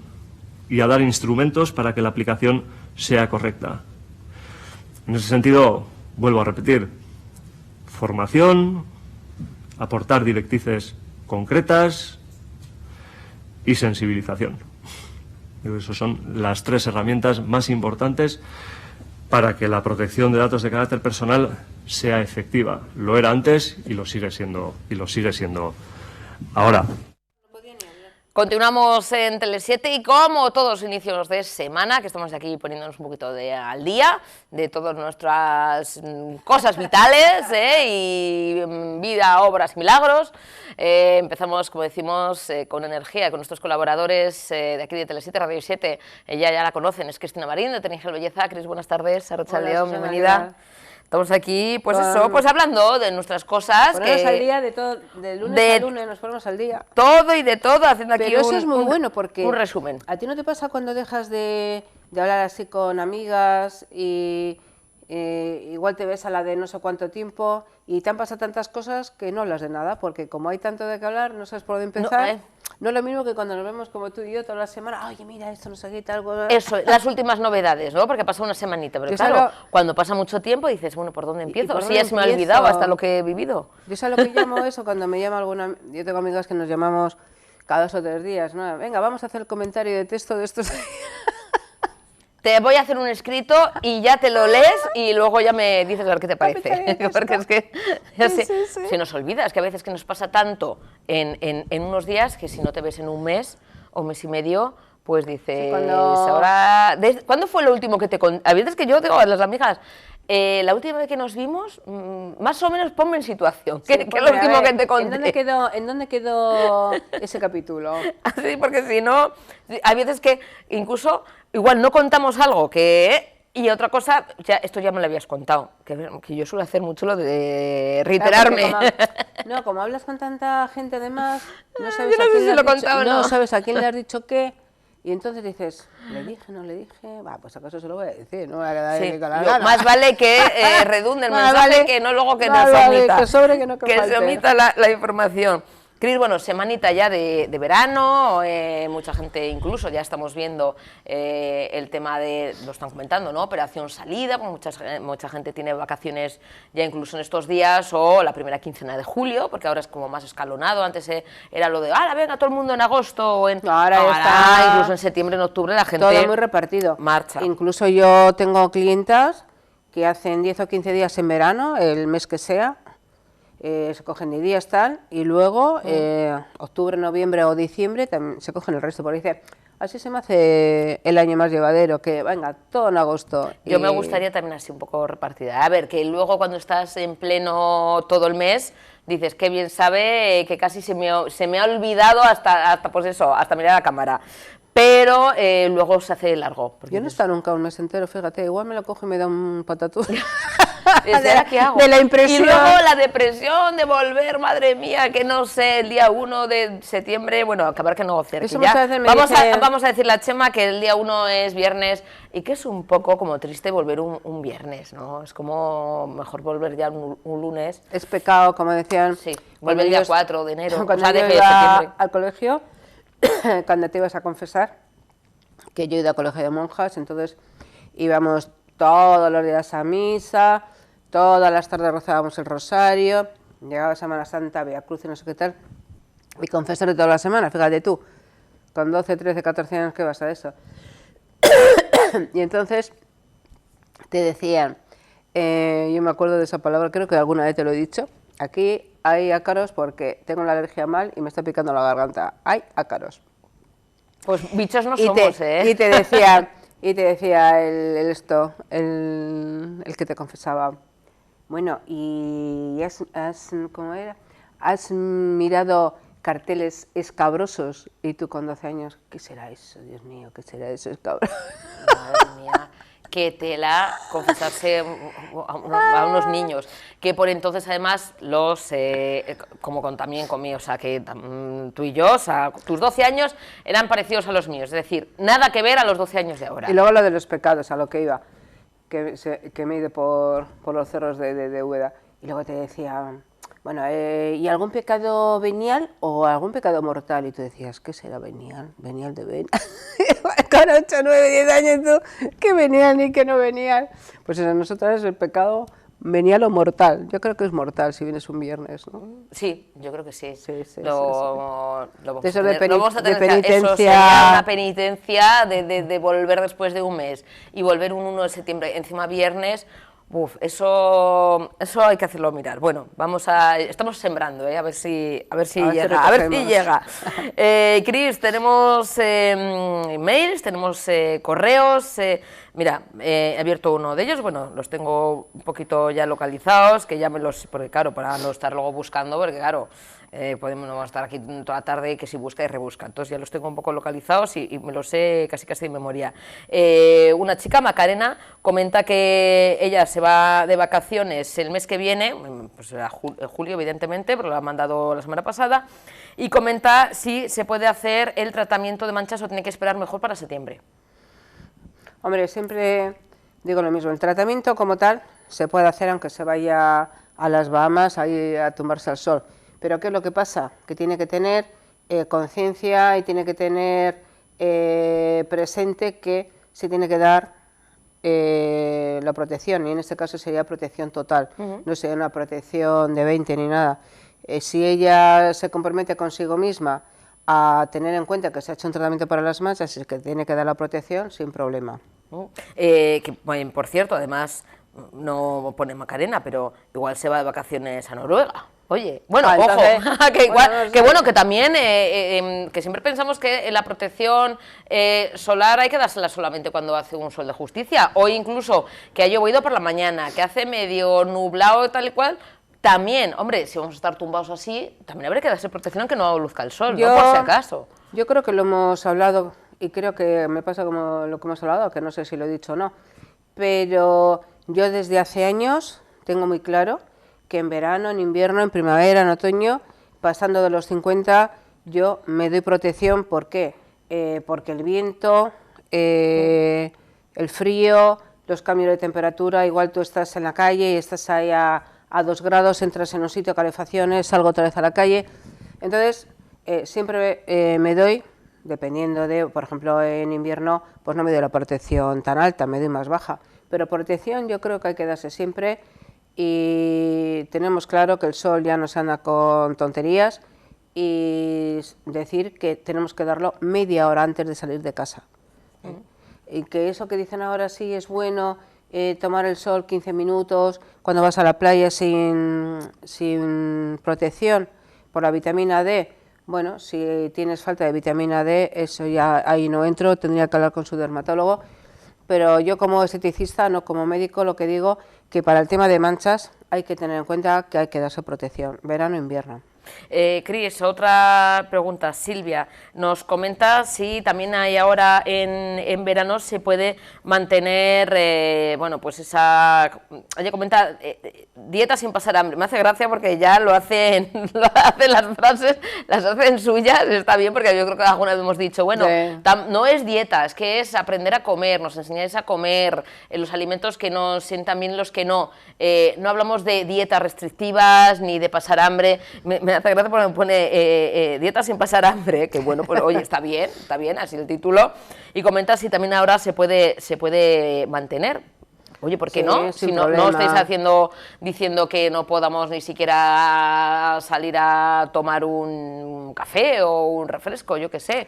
y a dar instrumentos para que la aplicación sea correcta. En ese sentido, vuelvo a repetir, formación, aportar directrices concretas y sensibilización. Esas son las tres herramientas más importantes para que la protección de datos de carácter personal sea efectiva. Lo era antes y lo sigue siendo ahora. Continuamos en Tele7 y como todos los inicios de semana, que estamos aquí poniéndonos un poquito al día de todas nuestras cosas vitales y vida, obras, milagros, empezamos, como decimos, con energía, con nuestros colaboradores de aquí de Tele7, Radio 7, ya la conocen, es Cristina Marín, de Tenigel Belleza. Cris, buenas tardes, Arratsalde León, bienvenida. Estamos aquí, pues eso, pues hablando de nuestras cosas. Ponernos al día de todo, de lunes a lunes nos ponemos al día. Todo y de todo, haciendo aquí Pero eso es muy bueno porque un resumen. ¿A ti no te pasa cuando dejas de hablar así con amigas y igual te ves a la de no sé cuánto tiempo y te han pasado tantas cosas que no hablas de nada? Porque como hay tanto de qué hablar, no sabes por dónde empezar. No es lo mismo que cuando nos vemos como tú y yo toda la semana, oye, mira, esto no sé qué, tal. Eso, las últimas novedades, ¿no? Porque pasa una semanita, pero claro, cuando pasa mucho tiempo dices, bueno, ¿por dónde empiezo? Si ya se me ha olvidado hasta lo que he vivido. Yo sé lo que llamo eso cuando me llama alguna... Yo tengo amigas que nos llamamos cada 2 o 3 días, ¿no? Venga, vamos a hacer el comentario de texto de estos... Te voy a hacer un escrito y ya te lo lees y luego ya me dices a ver qué te parece. Porque es que se nos olvida, es que a veces que nos pasa tanto en unos días que si no te ves en un mes o mes y medio, pues dices, ahora... ¿Cuándo fue lo último que te conté? A veces que yo digo a las amigas, la última vez que nos vimos, más o menos ponme en situación. ¿Qué es lo último que te conté? ¿En dónde quedó ese capítulo? Sí, porque si no, hay veces que incluso igual no contamos algo que... Y otra cosa, esto ya me lo habías contado, que yo suelo hacer mucho lo de reiterarme. Como hablas con tanta gente además, no sabes a quién le has dicho, no sabes a quién le has dicho qué. Y entonces dices, ¿le dije, no le dije? Va, pues acaso se lo voy a decir, no me voy a quedar con la gana. Más vale que redunde el mensaje que no luego que nos omita. Que sobre, que no que se omita la información. Cris, bueno, semanita ya de verano, mucha gente incluso ya estamos viendo el tema de, lo están comentando, ¿no? Operación salida, porque mucha gente tiene vacaciones ya incluso en estos días, o la primera quincena de julio, porque ahora es como más escalonado, antes era lo de, venga, todo el mundo en agosto, o en... Ahora está... incluso en septiembre, en octubre, la gente... Todo muy repartido. Marcha. Incluso yo tengo clientas que hacen 10 o 15 días en verano, el mes que sea, se cogen de días tal, y luego octubre, noviembre o diciembre también se cogen el resto, porque dice, así se me hace el año más llevadero, que venga, todo en agosto. Yo me gustaría también así un poco repartida, a ver, que luego cuando estás en pleno todo el mes, dices, qué bien sabe, que casi se me ha olvidado hasta pues eso, hasta mirar a la cámara. Pero luego se hace largo. Yo no he estado nunca un mes entero, fíjate, igual me lo cojo y me da un patatús. ¿Qué hago? De la impresión. Y luego la depresión de volver, madre mía, que no sé, el día 1 de septiembre, bueno, acabar que negociar. Eso que ya vamos a decirle a Chema que el día 1 es viernes y que es un poco como triste volver un viernes, ¿no? Es como mejor volver ya un lunes. Es pecado, como decían. Sí, vuelve el día 4 de enero, cuando de septiembre. Al colegio, cuando te ibas a confesar, que yo he ido a colegio de monjas, entonces íbamos todos los días a misa, todas las tardes rezábamos el rosario, llegaba Semana Santa, Vía Cruz y no sé qué tal, y confesar toda la semana, fíjate tú, con 12, 13, 14 años, ¿qué vas a eso? Y entonces te decían, yo me acuerdo de esa palabra, creo que alguna vez te lo he dicho, aquí hay ácaros porque tengo la alergia mal y me está picando la garganta, hay ácaros. Pues bichos no somos, Y te decía el que te confesaba, bueno, y ¿cómo era? ¿Has mirado carteles escabrosos? Y tú con 12 años, ¿qué será eso? Dios mío, ¿qué será eso escabroso? Madre mía, que tela confesarse a unos niños, que por entonces además como también conmigo, o sea, que tú y yo, o sea, tus 12 años eran parecidos a los míos, es decir, nada que ver a los 12 años de ahora. Y luego lo de los pecados, a lo que iba, que me he ido por los cerros de Úbeda, y luego te decía, bueno, ¿y algún pecado venial o algún pecado mortal? Y tú decías, ¿qué será venial? ¿Venial de venial? Con 8, 9, 10 años tú, ¿qué venían y qué no venían? Pues eso, nosotras el pecado venía lo mortal. Yo creo que es mortal si vienes un viernes, ¿no? Sí, yo creo que sí. Sí, sí, Lo vamos De a eso de tener, lo vamos a tener que- penitencia. Eso sería una penitencia de volver después de un mes y volver un 1 de septiembre, encima viernes. Uf, eso hay que hacerlo mirar. Bueno, estamos sembrando, a ver si llega, a ver si llega. Cris, tenemos mails, tenemos correos. Mira, he abierto uno de ellos, bueno, los tengo un poquito ya localizados, que ya porque claro, para no estar luego buscando, porque claro, no vamos a estar aquí toda la tarde que si busca y rebusca, entonces ya los tengo un poco localizados y me los sé casi de memoria. Una chica, Macarena, comenta que ella se va de vacaciones el mes que viene, pues a julio evidentemente, pero lo ha mandado la semana pasada, y comenta si se puede hacer el tratamiento de manchas o tiene que esperar mejor para septiembre. Hombre, siempre digo lo mismo, el tratamiento como tal se puede hacer aunque se vaya a las Bahamas ahí a tumbarse al sol. Pero ¿qué es lo que pasa? Que tiene que tener conciencia y tiene que tener presente que se tiene que dar la protección, y en este caso sería protección total, no sería una protección de 20 ni nada. Si ella se compromete consigo misma a tener en cuenta que se ha hecho un tratamiento para las manchas y que tiene que dar la protección, sin problema. Bueno, por cierto, además, no pone Macarena, pero igual se va de vacaciones a Noruega. Oye, bueno, entonces, ojo, que igual, bueno, no sé. que bueno, que también, que siempre pensamos que la protección solar hay que dársela solamente cuando hace un sol de justicia, o incluso que ha llovido por la mañana, que hace medio nublado tal y cual. También, hombre, si vamos a estar tumbados así, también habría que darse protección aunque no luzca el sol, ¿no? Por si acaso. Yo creo que lo hemos hablado, y creo que me pasa como lo que hemos hablado, que no sé si lo he dicho o no, pero yo desde hace años tengo muy claro que en verano, en invierno, en primavera, en otoño, pasando de los 50, yo me doy protección. ¿Por qué? Porque el viento, el frío, los cambios de temperatura, igual tú estás en la calle y estás ahí a 2 grados, entras en un sitio, calefacciones, salgo otra vez a la calle. Entonces, siempre me doy, dependiendo de, por ejemplo, en invierno, pues no me doy la protección tan alta, me doy más baja. Pero protección yo creo que hay que darse siempre, y tenemos claro que el sol ya no se anda con tonterías, y decir que tenemos que darlo media hora antes de salir de casa. Y que eso que dicen ahora sí es bueno, tomar el sol 15 minutos cuando vas a la playa sin protección por la vitamina D. Bueno, si tienes falta de vitamina D, eso ya ahí no entro, tendría que hablar con su dermatólogo. Pero yo como esteticista, no como médico, lo que digo que para el tema de manchas hay que tener en cuenta que hay que darse protección, verano e invierno. Cris, otra pregunta. Silvia nos comenta si también hay ahora en verano se puede mantener, bueno, pues esa, ella comenta dieta sin pasar hambre. Me hace gracia porque ya lo hacen las frases, las hacen suyas, está bien, porque yo creo que alguna vez hemos dicho, bueno, no es dieta, es que es aprender a comer, nos enseñáis a comer los alimentos que nos sientan bien, los que no. No hablamos de dietas restrictivas ni de pasar hambre. Me hace gracia porque me pone dieta sin pasar hambre, que bueno, pues oye, está bien, así el título, y comenta si también ahora se puede mantener. Oye, ¿por qué sí, no? Si no estáis diciendo que no podamos ni siquiera salir a tomar un café o un refresco, yo qué sé.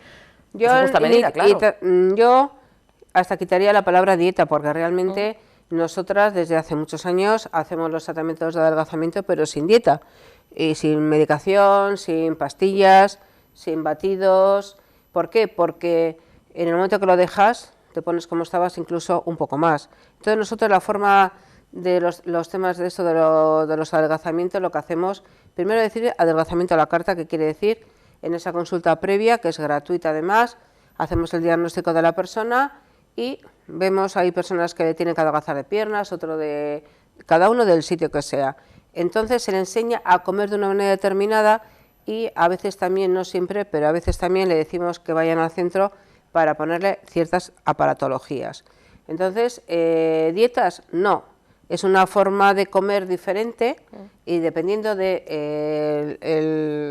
Yo, en justa medida, claro. Yo hasta quitaría la palabra dieta, porque realmente nosotras desde hace muchos años hacemos los tratamientos de adelgazamiento, pero sin dieta. Y sin medicación, sin pastillas, sin batidos. ¿Por qué? Porque en el momento que lo dejas, te pones como estabas, incluso un poco más. Entonces nosotros la forma de los temas de esto, de los adelgazamientos, lo que hacemos, primero decir adelgazamiento a la carta, que quiere decir en esa consulta previa, que es gratuita además, hacemos el diagnóstico de la persona y vemos, hay personas que tienen que adelgazar de piernas, otro de cada uno del sitio que sea. Entonces se le enseña a comer de una manera determinada, y a veces también, no siempre, pero a veces también le decimos que vayan al centro para ponerle ciertas aparatologías. Entonces, dietas no, es una forma de comer diferente, y dependiendo de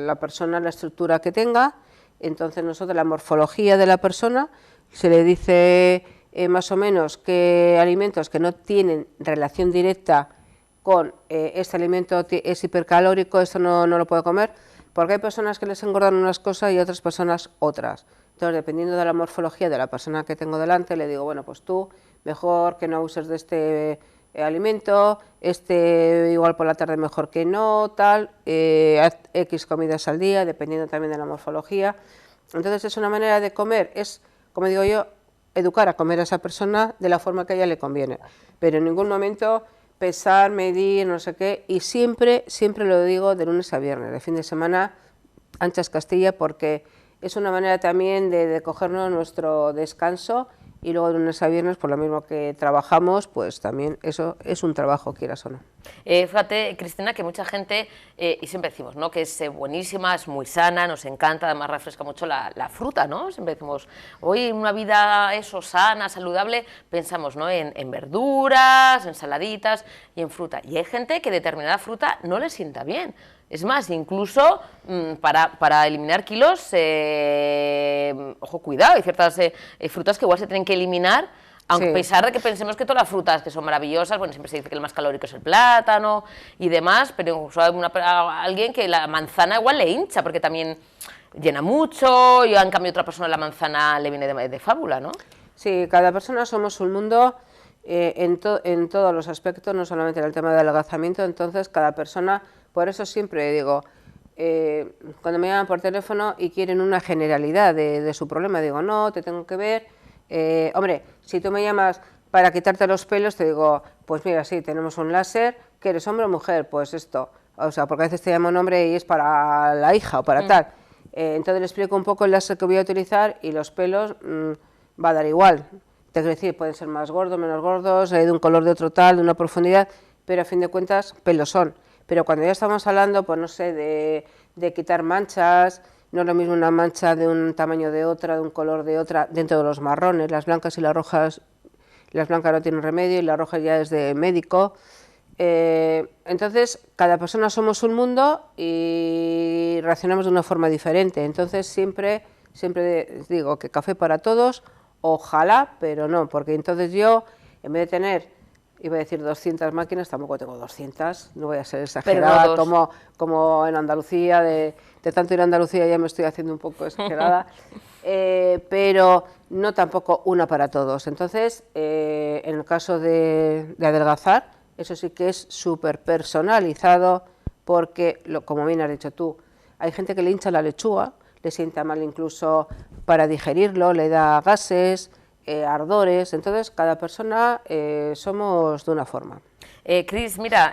la persona, la estructura que tenga, entonces nosotros la morfología de la persona se le dice más o menos qué alimentos que no tienen relación directa con este alimento es hipercalórico, esto no lo puedo comer, porque hay personas que les engordan unas cosas y otras personas otras. Entonces, dependiendo de la morfología de la persona que tengo delante, le digo, bueno, pues tú mejor que no uses de este alimento, igual por la tarde mejor que no, tal, haz X comidas al día, dependiendo también de la morfología. Entonces, es una manera de comer, es, como digo yo, educar a comer a esa persona de la forma que a ella le conviene, pero en ningún momento pesar, medir, no sé qué, y siempre lo digo de lunes a viernes, de fin de semana, anchas Castilla, porque es una manera también de cogernos nuestro descanso, y luego de lunes a viernes, por lo mismo que trabajamos, pues también eso es un trabajo, quieras o no. Fíjate, Cristina, que mucha gente, y siempre decimos, ¿no?, que es buenísima, es muy sana, nos encanta, además refresca mucho la fruta, ¿no? Siempre decimos, hoy una vida eso, sana, saludable, pensamos, ¿no?, en verduras, ensaladitas y en fruta. Y hay gente que determinada fruta no le sienta bien. Es más, incluso para eliminar kilos, ojo, cuidado, hay ciertas frutas que igual se tienen que eliminar, aunque a pesar de que pensemos que todas las frutas que son maravillosas, bueno, siempre se dice que el más calórico es el plátano y demás, pero incluso hay alguien que la manzana igual le hincha, porque también llena mucho, y en cambio otra persona la manzana le viene de fábula, ¿no? Sí, cada persona somos un mundo en todos los aspectos, no solamente en el tema del adelgazamiento, entonces cada persona, por eso siempre digo, cuando me llaman por teléfono y quieren una generalidad de su problema, digo, no, te tengo que ver, hombre, si tú me llamas para quitarte los pelos, te digo, pues mira, sí, tenemos un láser, ¿que eres hombre o mujer? Pues esto, o sea, porque a veces te llamo un hombre y es para la hija o para tal, entonces le explico un poco el láser que voy a utilizar y los pelos va a dar igual. Te quiero decir, pueden ser más gordos, menos gordos, de un color de otro tal, de una profundidad, pero a fin de cuentas, pelos son. Pero cuando ya estamos hablando, pues no sé, de quitar manchas, no es lo mismo una mancha de un tamaño de otra, de un color de otra, dentro de los marrones, las blancas y las rojas, las blancas no tienen remedio y las rojas ya es de médico. Entonces, cada persona somos un mundo y reaccionamos de una forma diferente. Entonces, siempre digo que café para todos. Ojalá, pero no, porque entonces yo, en vez de tener, iba a decir 200 máquinas, tampoco tengo 200, no voy a ser exagerada, como en Andalucía, de tanto ir a Andalucía ya me estoy haciendo un poco exagerada, pero no tampoco una para todos. Entonces, en el caso de adelgazar, eso sí que es súper personalizado, porque, como bien has dicho tú, hay gente que le hincha la lechuga, le sienta mal incluso para digerirlo, le da gases, ardores, entonces cada persona somos de una forma. Cris, mira,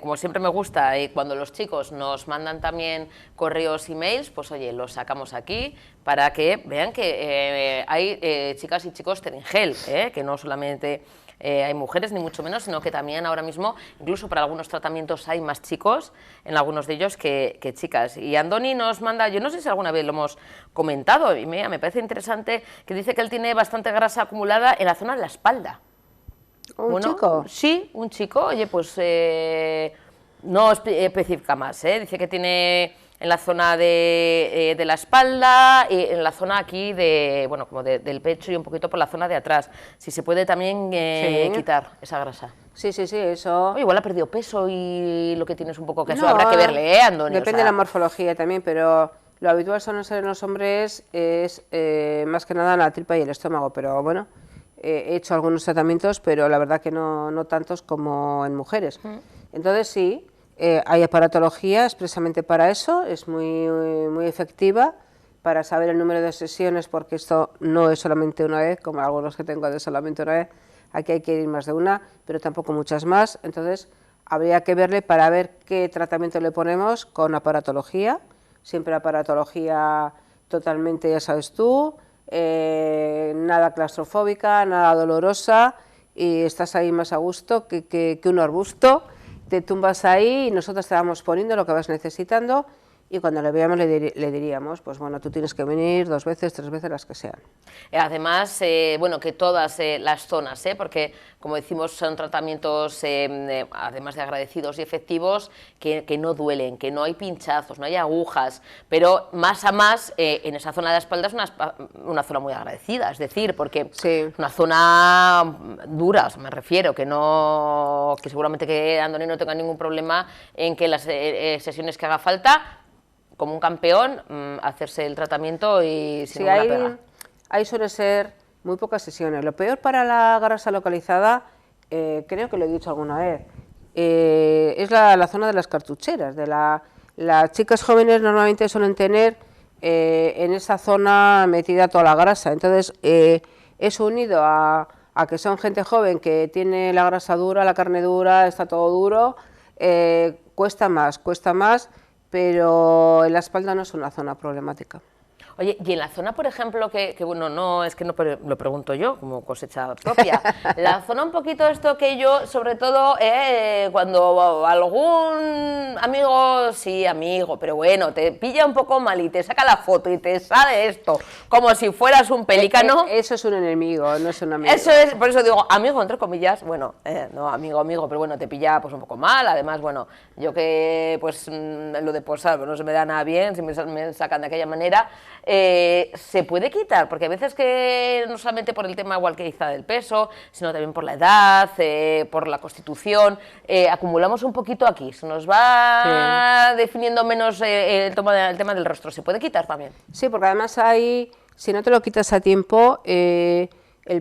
como siempre me gusta, cuando los chicos nos mandan también correos y mails, pues oye, los sacamos aquí para que vean que hay chicas y chicos Teringel, que no solamente hay mujeres, ni mucho menos, sino que también ahora mismo, incluso para algunos tratamientos hay más chicos, en algunos de ellos, que chicas. Y Andoni nos manda, yo no sé si alguna vez lo hemos comentado, y me parece interesante, que dice que él tiene bastante grasa acumulada en la zona de la espalda. ¿Un chico? Sí, un chico, oye, pues no especifica más, dice que tiene en la zona de la espalda y en la zona aquí bueno, como del pecho y un poquito por la zona de atrás. Si se puede también quitar esa grasa. Sí, eso. Oye, igual ha perdido peso y lo que tienes un poco que eso habrá que verle, Andoni. Depende de la morfología también, pero lo habitual suelen ser en los hombres es más que nada la tripa y el estómago, pero bueno, he hecho algunos tratamientos, pero la verdad que no tantos como en mujeres. Entonces sí. Hay aparatología expresamente para eso, es muy efectiva para saber el número de sesiones, porque esto no es solamente una vez, como algunos que tengo de solamente una vez, aquí hay que ir más de una, pero tampoco muchas más, entonces habría que verle para ver qué tratamiento le ponemos con aparatología, siempre aparatología totalmente, ya sabes tú, nada claustrofóbica, nada dolorosa, y estás ahí más a gusto que un arbusto. Te tumbas ahí y nosotros te vamos poniendo lo que vas necesitando y cuando le veamos le diríamos, pues bueno, tú tienes que venir 2 veces, 3 veces, las que sean. Además, bueno, que todas las zonas, porque como decimos son tratamientos, además de agradecidos y efectivos, que no duelen, que no hay pinchazos, no hay agujas, pero más a más en esa zona de la espalda es una zona muy agradecida, es decir, porque es una zona dura, o sea, me refiero, que seguramente que Andoni no tenga ningún problema en que las sesiones que haga falta, como un campeón, hacerse el tratamiento y sin ninguna pega. Ahí suele ser muy pocas sesiones. Lo peor para la grasa localizada, creo que lo he dicho alguna vez, es la zona de las cartucheras. Las chicas jóvenes normalmente suelen tener en esa zona metida toda la grasa. Entonces, eso unido a que son gente joven que tiene la grasa dura, la carne dura, está todo duro, cuesta más, pero en la espalda no es una zona problemática. Oye, y en la zona, por ejemplo, que bueno, no es que no lo pregunto yo, como cosecha propia, la zona un poquito esto que yo, sobre todo, cuando algún amigo, sí, amigo, pero bueno, te pilla un poco mal y te saca la foto y te sale esto, como si fueras un pelícano. Eso es un enemigo, no es un amigo. Eso es, por eso digo, amigo, entre comillas, bueno, no amigo, pero bueno, te pilla pues un poco mal, además, bueno, yo que pues lo de posar, pues, no se me da nada bien, si me sacan de aquella manera. Se puede quitar, porque a veces que no solamente por el tema igual que quizá del peso, sino también por la edad, por la constitución, acumulamos un poquito aquí, se nos va definiendo menos el tema del rostro. ¿Se puede quitar también? Sí, porque además ahí, si no te lo quitas a tiempo, el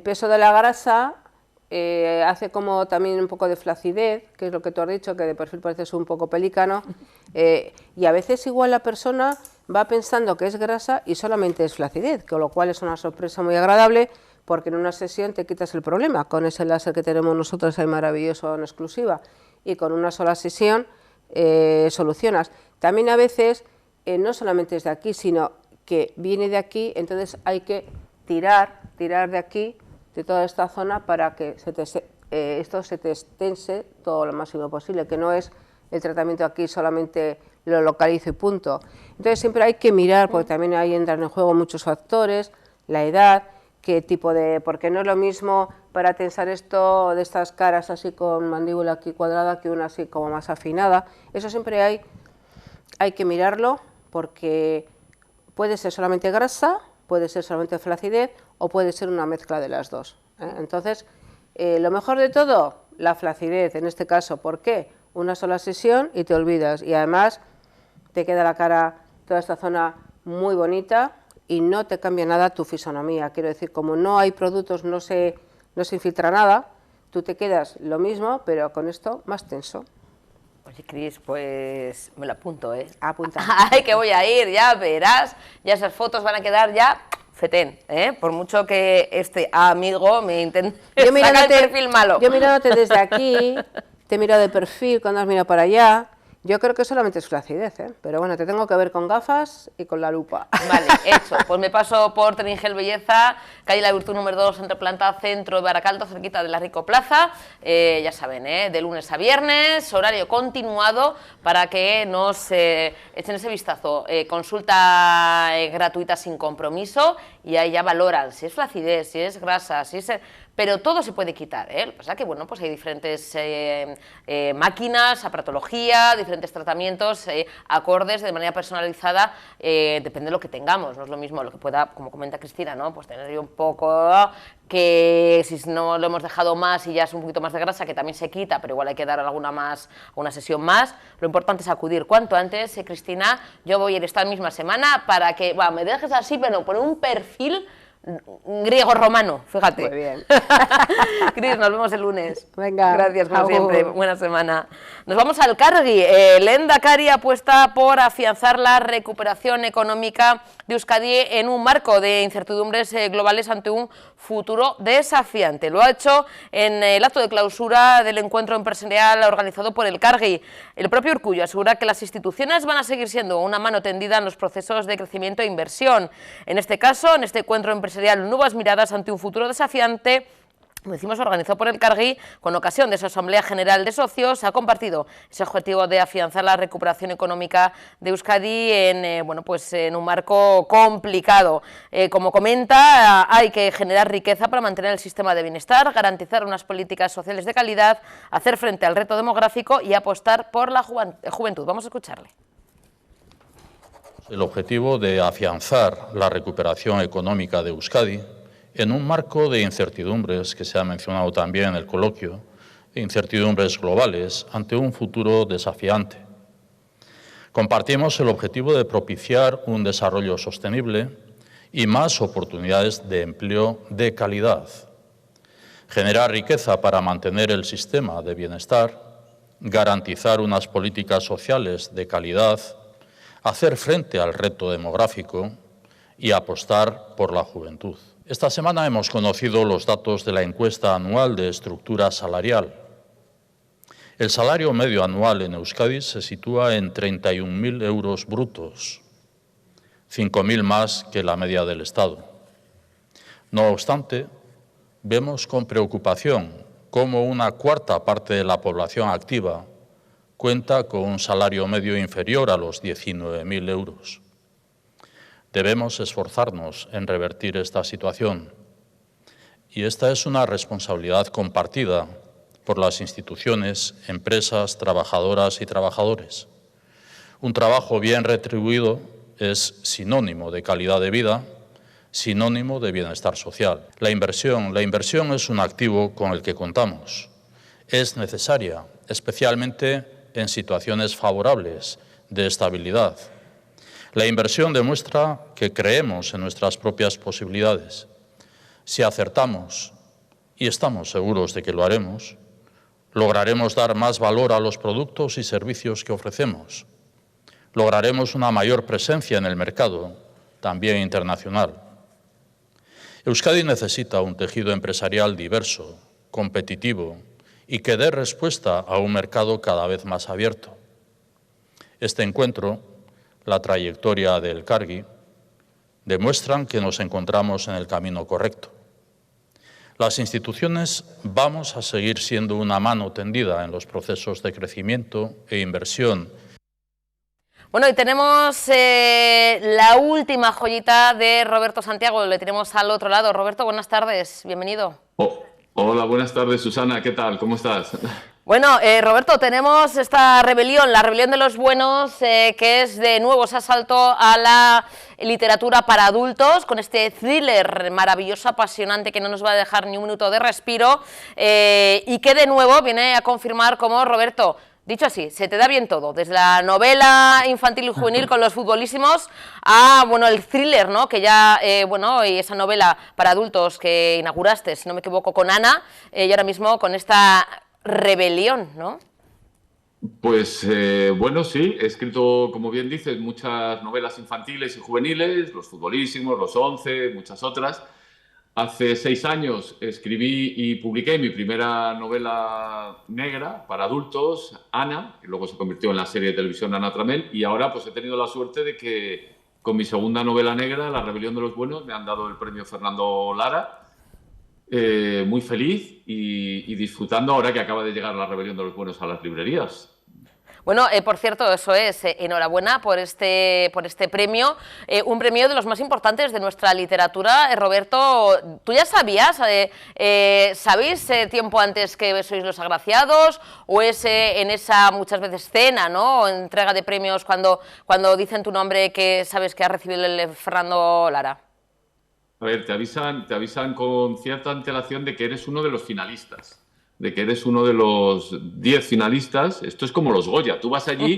peso de la grasa hace como también un poco de flacidez, que es lo que tú has dicho, que de perfil pareces un poco pelícano, y a veces igual la persona va pensando que es grasa y solamente es flacidez, con lo cual es una sorpresa muy agradable, porque en una sesión te quitas el problema, con ese láser que tenemos nosotros ahí maravilloso en exclusiva, y con una sola sesión solucionas. También a veces no solamente es de aquí, sino que viene de aquí, entonces hay que tirar de aquí, de toda esta zona, para que esto se te extense todo lo máximo posible, que no es el tratamiento aquí solamente lo localizo y punto. Entonces siempre hay que mirar, porque también ahí entran en juego muchos factores, la edad, qué tipo de... porque no es lo mismo para tensar esto de estas caras así con mandíbula aquí cuadrada que una así como más afinada. Eso siempre hay que mirarlo, porque puede ser solamente grasa, puede ser solamente flacidez o puede ser una mezcla de las dos. Entonces, lo mejor de todo, la flacidez en este caso. ¿Por qué? Una sola sesión y te olvidas, y además te queda la cara, toda esta zona muy bonita y no te cambia nada tu fisonomía. Quiero decir, como no hay productos, no se infiltra nada, tú te quedas lo mismo, pero con esto más tenso. Oye, Cris, pues me lo apunto, Apunta. Ay, que voy a ir, ya verás, ya esas fotos van a quedar ya fetén, por mucho que este amigo me intente sacar el perfil malo. Yo mirándote desde aquí, te miro de perfil cuando has mirado para allá. Yo creo que solamente es flacidez, pero bueno, te tengo que ver con gafas y con la lupa. Vale, hecho. Pues me paso por Tringel Belleza, calle La Virtud número 2, entre planta centro de Baracaldo, cerquita de la Rico Plaza. Ya saben, de lunes a viernes, horario continuado, para que nos echen ese vistazo. Consulta gratuita sin compromiso, y ahí ya valoran si es flacidez, si es grasa, si es... Pero todo se puede quitar, Lo que pasa es que, bueno, pues hay diferentes máquinas, aparatología, diferentes tratamientos acordes de manera personalizada, depende de lo que tengamos, no es lo mismo lo que pueda, como comenta Cristina, ¿no? Pues tener un poco que si no lo hemos dejado más y ya es un poquito más de grasa, que también se quita, pero igual hay que dar alguna sesión más. Lo importante es acudir cuanto antes, Cristina. Yo voy a ir esta misma semana para que me dejes así, pero poner un perfil griego-romano, fíjate. Muy bien. Cris, nos vemos el lunes. Venga. Gracias, como siempre. Buena semana. Nos vamos al Cargi. El Lehendakari apuesta por afianzar la recuperación económica de Euskadi en un marco de incertidumbres globales ante un futuro desafiante. Lo ha hecho en el acto de clausura del encuentro empresarial organizado por el Cargi. El propio Urkullu asegura que las instituciones van a seguir siendo una mano tendida en los procesos de crecimiento e inversión. En este caso, en este encuentro empresarial, nuevas miradas ante un futuro desafiante, como decimos, organizó por el Cargui con ocasión de su Asamblea General de Socios, ha compartido ese objetivo de afianzar la recuperación económica de Euskadi en, bueno, pues en un marco complicado. Como comenta, hay que generar riqueza para mantener el sistema de bienestar, garantizar unas políticas sociales de calidad, hacer frente al reto demográfico y apostar por la juventud. Vamos a escucharle. El objetivo de afianzar la recuperación económica de Euskadi en un marco de incertidumbres que se ha mencionado también en el coloquio, incertidumbres globales ante un futuro desafiante. Compartimos el objetivo de propiciar un desarrollo sostenible y más oportunidades de empleo de calidad, generar riqueza para mantener el sistema de bienestar, garantizar unas políticas sociales de calidad, hacer frente al reto demográfico y apostar por la juventud. Esta semana hemos conocido los datos de la encuesta anual de estructura salarial. El salario medio anual en Euskadi se sitúa en 31.000 euros brutos, 5.000 más que la media del Estado. No obstante, vemos con preocupación cómo una cuarta parte de la población activa cuenta con un salario medio inferior a los 19.000 euros. Debemos esforzarnos en revertir esta situación y esta es una responsabilidad compartida por las instituciones, empresas, trabajadoras y trabajadores. Un trabajo bien retribuido es sinónimo de calidad de vida, sinónimo de bienestar social. La inversión es un activo con el que contamos. Es necesaria, especialmente en situaciones favorables de estabilidad. La inversión demuestra que creemos en nuestras propias posibilidades. Si acertamos, y estamos seguros de que lo haremos, lograremos dar más valor a los productos y servicios que ofrecemos. Lograremos una mayor presencia en el mercado, también internacional. Euskadi necesita un tejido empresarial diverso, competitivo y que dé respuesta a un mercado cada vez más abierto. Este encuentro, la trayectoria del Cargui, demuestran que nos encontramos en el camino correcto. Las instituciones vamos a seguir siendo una mano tendida en los procesos de crecimiento e inversión. Bueno, y tenemos la última joyita de Roberto Santiago, le tenemos al otro lado. Roberto, buenas tardes, bienvenido. Hola, buenas tardes, Susana, ¿qué tal? ¿Cómo estás? Bueno, Roberto, tenemos esta rebelión, la rebelión de los buenos, que es de nuevo ese asalto a la literatura para adultos, con este thriller maravilloso, apasionante, que no nos va a dejar ni un minuto de respiro, y que de nuevo viene a confirmar cómo, Roberto, dicho así, se te da bien todo, desde la novela infantil y juvenil con los futbolísimos a, bueno, el thriller, ¿no?, que ya, bueno, y esa novela para adultos que inauguraste, si no me equivoco, con Ana, y ahora mismo con esta rebelión, ¿no? Pues bueno, sí, he escrito, como bien dices, muchas novelas infantiles y juveniles, Los futbolísimos, Los 11, muchas otras. Hace 6 años escribí y publiqué mi primera novela negra para adultos, Ana, que luego se convirtió en la serie de televisión Ana Tramel, y ahora pues he tenido la suerte de que con mi segunda novela negra, La rebelión de los buenos, me han dado el premio Fernando Lara. Muy feliz y disfrutando ahora que acaba de llegar La rebelión de los buenos a las librerías. Bueno, por cierto, eso es, enhorabuena por este premio, un premio de los más importantes de nuestra literatura. Roberto, ¿tú ya sabías, sabéis tiempo antes que sois los agraciados, o es en esa muchas veces cena, ¿no?, o entrega de premios cuando dicen tu nombre que sabes que has recibido el Fernando Lara? A ver, te avisan con cierta antelación de que eres uno de los finalistas, de que eres uno de los 10 finalistas. Esto es como los Goya. Tú vas allí,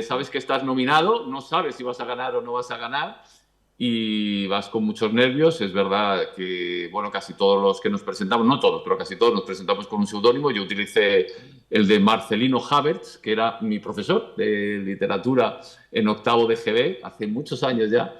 sabes que estás nominado, no sabes si vas a ganar o no vas a ganar y vas con muchos nervios. Es verdad que, bueno, casi todos los que nos presentamos, no todos, pero casi todos nos presentamos con un seudónimo. Yo utilicé el de Marcelino Havertz, que era mi profesor de literatura en octavo de GB, hace muchos años ya.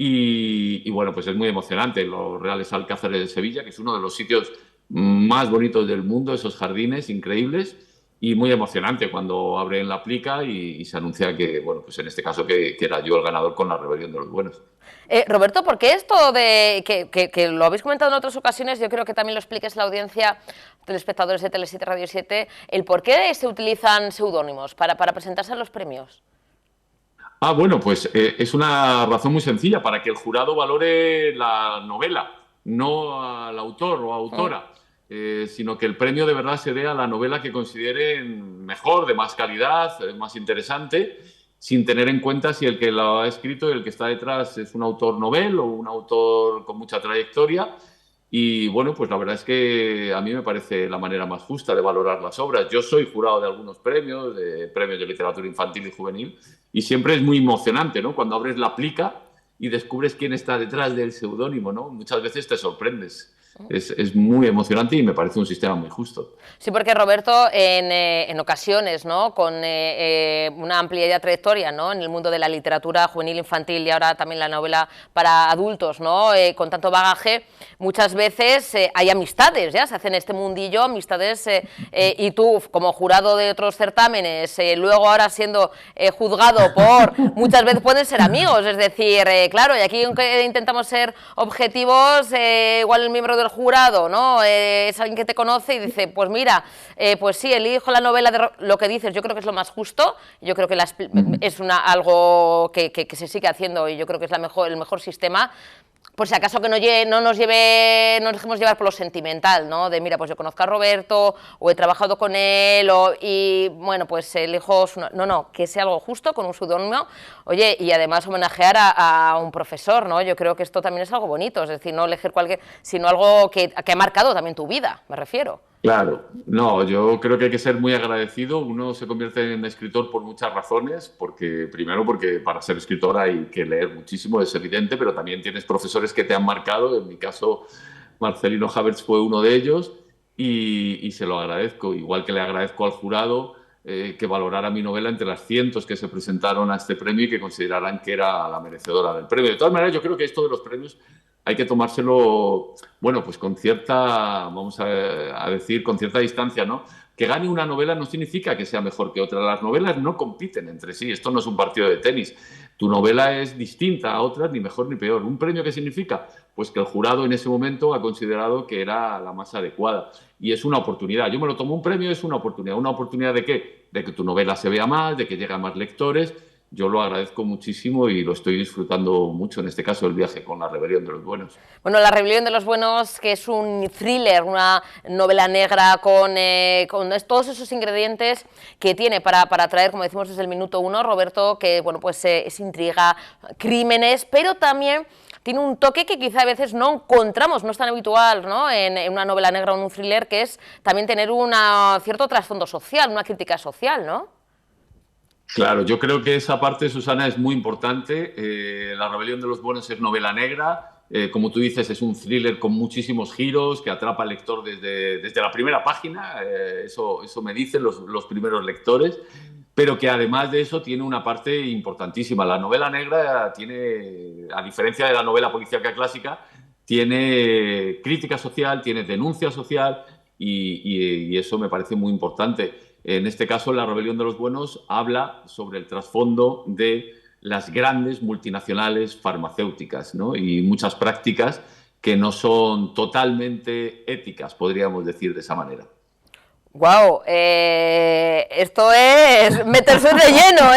Y bueno, pues es muy emocionante. Los Reales Alcázares de Sevilla, que es uno de los sitios más bonitos del mundo, esos jardines increíbles, y muy emocionante cuando abren la plica y se anuncia que, bueno, pues en este caso que era yo el ganador con La rebelión de los buenos. Roberto, ¿por qué esto de que lo habéis comentado en otras ocasiones? Yo creo que también lo expliques a la audiencia, telespectadores de Tele7, Radio 7, el por qué se utilizan seudónimos para presentarse a los premios. Bueno, pues es una razón muy sencilla, para que el jurado valore la novela, no al autor o autora, sino que el premio de verdad se dé a la novela que consideren mejor, de más calidad, más interesante, sin tener en cuenta si el que lo ha escrito y el que está detrás es un autor novel o un autor con mucha trayectoria. Y bueno, pues la verdad es que a mí me parece la manera más justa de valorar las obras. Yo soy jurado de algunos premios de literatura infantil y juvenil, y siempre es muy emocionante, ¿no? Cuando abres la plica y descubres quién está detrás del seudónimo, ¿no? Muchas veces te sorprendes. Es muy emocionante y me parece un sistema muy justo. Sí, porque Roberto, en ocasiones, ¿no?, con una amplia ya trayectoria, ¿no?, en el mundo de la literatura juvenil, infantil y ahora también la novela para adultos, ¿no?, con tanto bagaje, muchas veces hay amistades, ya se hacen este mundillo, amistades, y tú, como jurado de otros certámenes, luego ahora siendo juzgado por, muchas veces pueden ser amigos, es decir, claro, y aquí aunque intentamos ser objetivos, igual el miembro del jurado, ¿no? Es alguien que te conoce y dice, pues mira, pues sí, elijo la novela de lo que dices, yo creo que es lo más justo, yo creo que es algo que se sigue haciendo y yo creo que es el mejor sistema. Por si acaso que no nos dejemos llevar por lo sentimental, ¿no? De mira, pues yo conozco a Roberto, o he trabajado con él, y bueno, pues elijo no, que sea algo justo, con un seudónimo, oye, y además homenajear a un profesor, ¿no? Yo creo que esto también es algo bonito, es decir, no elegir sino algo que ha marcado también tu vida, me refiero. Claro, no, yo creo que hay que ser muy agradecido. Uno se convierte en escritor por muchas razones, primero porque para ser escritor hay que leer muchísimo, es evidente, pero también tienes profesores que te han marcado. En mi caso, Marcelino Havertz fue uno de ellos y se lo agradezco, igual que le agradezco al jurado que valorara mi novela entre las cientos que se presentaron a este premio y que consideraran que era la merecedora del premio. De todas maneras, yo creo que esto de los premios hay que tomárselo, bueno, pues con cierta, vamos a decir, con cierta distancia, ¿no? Que gane una novela no significa que sea mejor que otra. Las novelas no compiten entre sí. Esto no es un partido de tenis. Tu novela es distinta a otras, ni mejor ni peor. ¿Un premio qué significa? Pues que el jurado en ese momento ha considerado que era la más adecuada. Y es una oportunidad. Yo me lo tomo un premio, es una oportunidad. ¿Una oportunidad de qué? De que tu novela se vea más, de que llegue a más lectores. Yo lo agradezco muchísimo y lo estoy disfrutando mucho, en este caso, el viaje con La rebelión de los buenos. Bueno, La rebelión de los buenos, que es un thriller, una novela negra con todos esos ingredientes que tiene para atraer, como decimos desde el minuto uno, Roberto, que bueno, pues es intriga, crímenes, pero también tiene un toque que quizá a veces no encontramos, no es tan habitual, ¿no?, en una novela negra o en un thriller, que es también tener un cierto trasfondo social, una crítica social, ¿no? Claro, yo creo que esa parte, Susana, es muy importante. La rebelión de los buenos es novela negra. Como tú dices, es un thriller con muchísimos giros que atrapa al lector desde la primera página. Eso me dicen los primeros lectores. Pero que además de eso tiene una parte importantísima. La novela negra tiene, a diferencia de la novela policíaca clásica, tiene crítica social, tiene denuncia social y eso me parece muy importante. En este caso, La rebelión de los buenos habla sobre el trasfondo de las grandes multinacionales farmacéuticas, ¿no? Y muchas prácticas que no son totalmente éticas, podríamos decir de esa manera. Guau, esto es meterse de lleno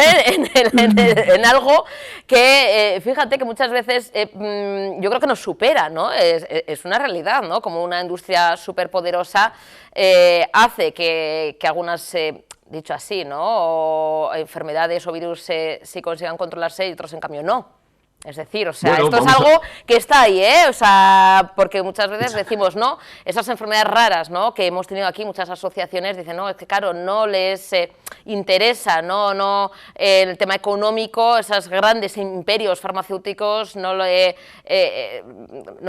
en algo que, fíjate que muchas veces yo creo que nos supera, ¿no? Es una realidad, ¿no? Como una industria súper poderosa hace que algunas, dicho así, ¿no?, o enfermedades o virus sí consigan controlarse y otros en cambio no. Es decir, o sea, bueno, esto es algo que está ahí, ¿eh? O sea, porque muchas veces decimos, ¿no?, esas enfermedades raras, ¿no?, que hemos tenido aquí, muchas asociaciones dicen, no, es que claro, no les interesa, no el tema económico, esos grandes imperios farmacéuticos no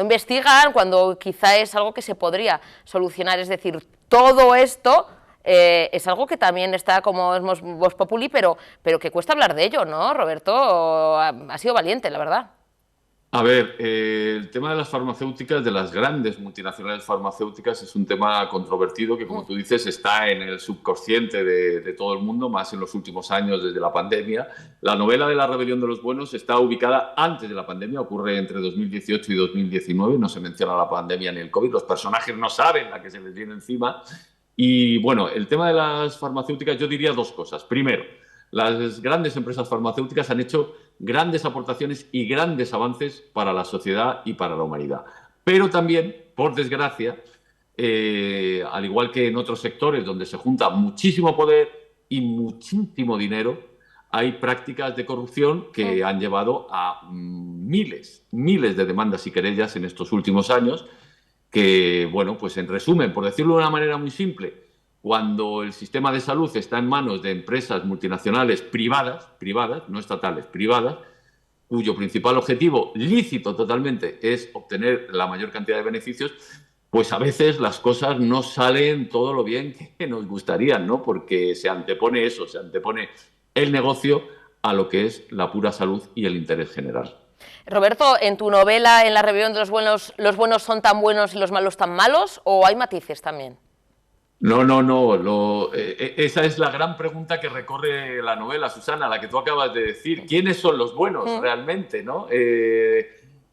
investigan cuando quizá es algo que se podría solucionar. Es decir, todo esto es algo que también está como es Vox Populi, pero que cuesta hablar de ello, ¿no? Roberto ha sido valiente, la verdad. A ver, el tema de las farmacéuticas, de las grandes multinacionales farmacéuticas, es un tema controvertido que, como tú dices, está en el subconsciente de todo el mundo, más en los últimos años desde la pandemia. La novela de La rebelión de los buenos está ubicada antes de la pandemia, ocurre entre 2018 y 2019, no se menciona la pandemia ni el COVID, los personajes no saben la que se les viene encima. Y bueno, el tema de las farmacéuticas, yo diría dos cosas. Primero, las grandes empresas farmacéuticas han hecho grandes aportaciones y grandes avances para la sociedad y para la humanidad. Pero también, por desgracia, al igual que en otros sectores donde se junta muchísimo poder y muchísimo dinero, hay prácticas de corrupción que han llevado a miles de demandas y querellas en estos últimos años que, bueno, pues en resumen, por decirlo de una manera muy simple, cuando el sistema de salud está en manos de empresas multinacionales privadas, no estatales, privadas, cuyo principal objetivo, lícito totalmente, es obtener la mayor cantidad de beneficios, pues a veces las cosas no salen todo lo bien que nos gustarían, ¿no? Porque se antepone eso, se antepone el negocio a lo que es la pura salud y el interés general. Roberto, en tu novela, en La rebelión de los buenos son tan buenos y los malos tan malos, ¿o hay matices también? No. Esa es la gran pregunta que recorre la novela, Susana, la que tú acabas de decir. ¿Quiénes son los buenos realmente, no?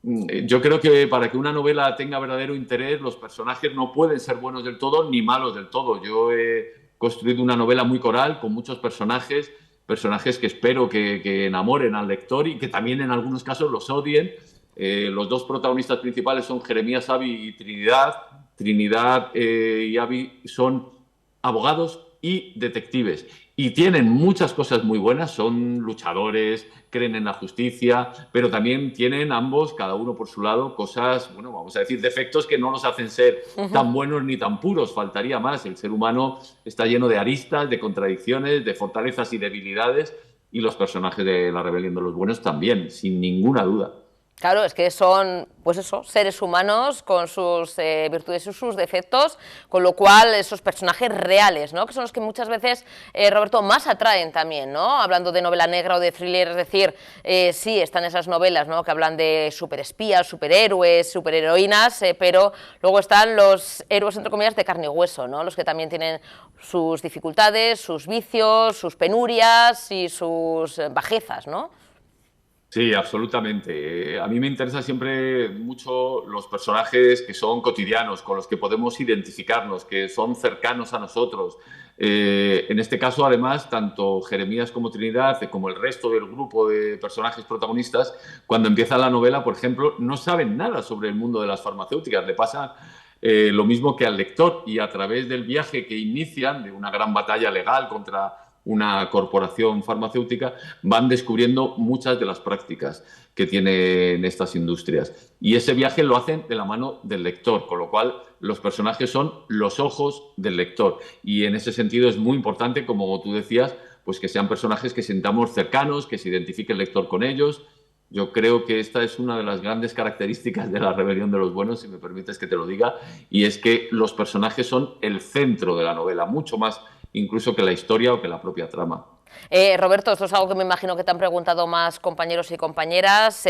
Yo creo que para que una novela tenga verdadero interés, los personajes no pueden ser buenos del todo ni malos del todo. Yo he construido una novela muy coral, con muchos personajes que espero que enamoren al lector y que también en algunos casos los odien. Los dos protagonistas principales son Jeremías Avi y Trinidad. Trinidad y Avi son abogados y detectives y tienen muchas cosas muy buenas, son luchadores, creen en la justicia, pero también tienen ambos, cada uno por su lado, cosas, bueno, vamos a decir, defectos que no los hacen ser tan buenos ni tan puros, faltaría más. El ser humano está lleno de aristas, de contradicciones, de fortalezas y debilidades, y los personajes de La rebelión de los buenos también, sin ninguna duda. Claro, es que son, pues eso, seres humanos con sus virtudes y sus defectos, con lo cual esos personajes reales, ¿no? Que son los que muchas veces, Roberto, más atraen también, ¿no? Hablando de novela negra o de thriller, es decir, sí, están esas novelas, ¿no? Que hablan de superespías, superhéroes, superheroínas, pero luego están los héroes, entre comillas, de carne y hueso, ¿no? Los que también tienen sus dificultades, sus vicios, sus penurias y sus bajezas, ¿no? Sí, absolutamente. A mí me interesa siempre mucho los personajes que son cotidianos, con los que podemos identificarnos, que son cercanos a nosotros. En este caso, además, tanto Jeremías como Trinidad, como el resto del grupo de personajes protagonistas, cuando empieza la novela, por ejemplo, no saben nada sobre el mundo de las farmacéuticas. Le pasa lo mismo que al lector, y a través del viaje que inician, de una gran batalla legal contra una corporación farmacéutica, van descubriendo muchas de las prácticas que tienen estas industrias. Y ese viaje lo hacen de la mano del lector, con lo cual los personajes son los ojos del lector. Y en ese sentido es muy importante, como tú decías, pues que sean personajes que sintamos cercanos, que se identifique el lector con ellos. Yo creo que esta es una de las grandes características de La rebelión de los buenos, si me permites que te lo diga, y es que los personajes son el centro de la novela, mucho más incluso que la historia o que la propia trama. Roberto, esto es algo que me imagino que te han preguntado más compañeros y compañeras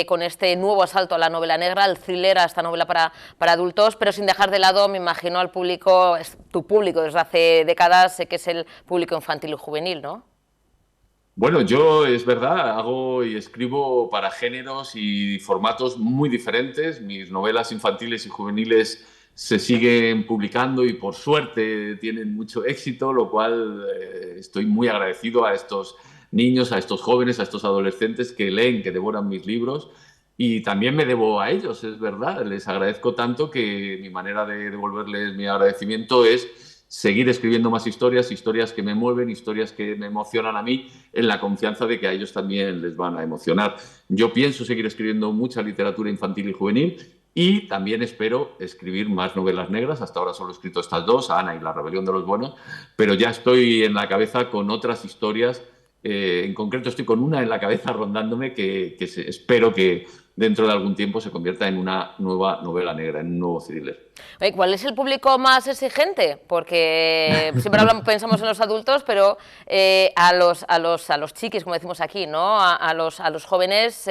con este nuevo asalto a la novela negra, al thriller, a esta novela para adultos, pero sin dejar de lado, me imagino, al público, tu público desde hace décadas, que es el público infantil y juvenil, ¿no? Bueno, yo es verdad, hago y escribo para géneros y formatos muy diferentes. Mis novelas infantiles y juveniles se siguen publicando y por suerte tienen mucho éxito, lo cual estoy muy agradecido a estos niños, a estos jóvenes, a estos adolescentes que leen, que devoran mis libros, y también me debo a ellos, es verdad. Les agradezco tanto que mi manera de devolverles mi agradecimiento es seguir escribiendo más historias, historias que me mueven, historias que me emocionan a mí, en la confianza de que a ellos también les van a emocionar. Yo pienso seguir escribiendo mucha literatura infantil y juvenil, y también espero escribir más novelas negras. Hasta ahora solo he escrito estas dos, Ana y La rebelión de los buenos, pero ya estoy en la cabeza con otras historias. En concreto estoy con una en la cabeza rondándome que espero que dentro de algún tiempo se convierta en una nueva novela negra, en un nuevo thriller. ¿Cuál es el público más exigente? Porque siempre pensamos en los adultos, pero a los chiquis, como decimos aquí, ¿no? A los jóvenes,